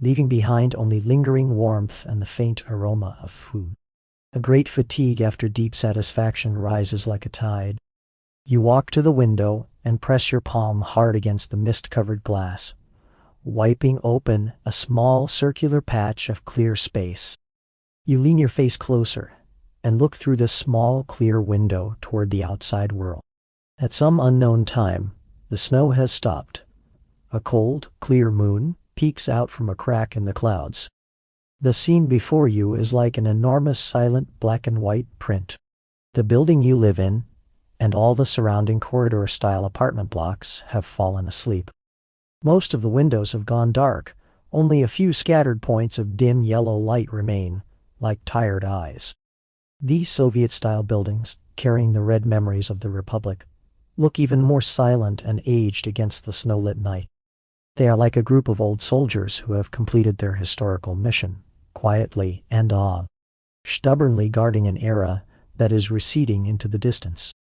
leaving behind only lingering warmth and the faint aroma of food. A great fatigue after deep satisfaction rises like a tide. You walk to the window and press your palm hard against the mist-covered glass, wiping open a small circular patch of clear space. You lean your face closer and look through the small, clear window toward the outside world. At some unknown time, the snow has stopped. A cold, clear moon peeks out from a crack in the clouds. The scene before you is like an enormous silent black and white print. The building you live in, and all the surrounding corridor-style apartment blocks have fallen asleep. Most of the windows have gone dark. Only a few scattered points of dim yellow light remain, like tired eyes. These Soviet-style buildings, carrying the red memories of the Republic, look even more silent and aged against the snow-lit night. They are like a group of old soldiers who have completed their historical mission, quietly and stubbornly guarding an era that is receding into the distance.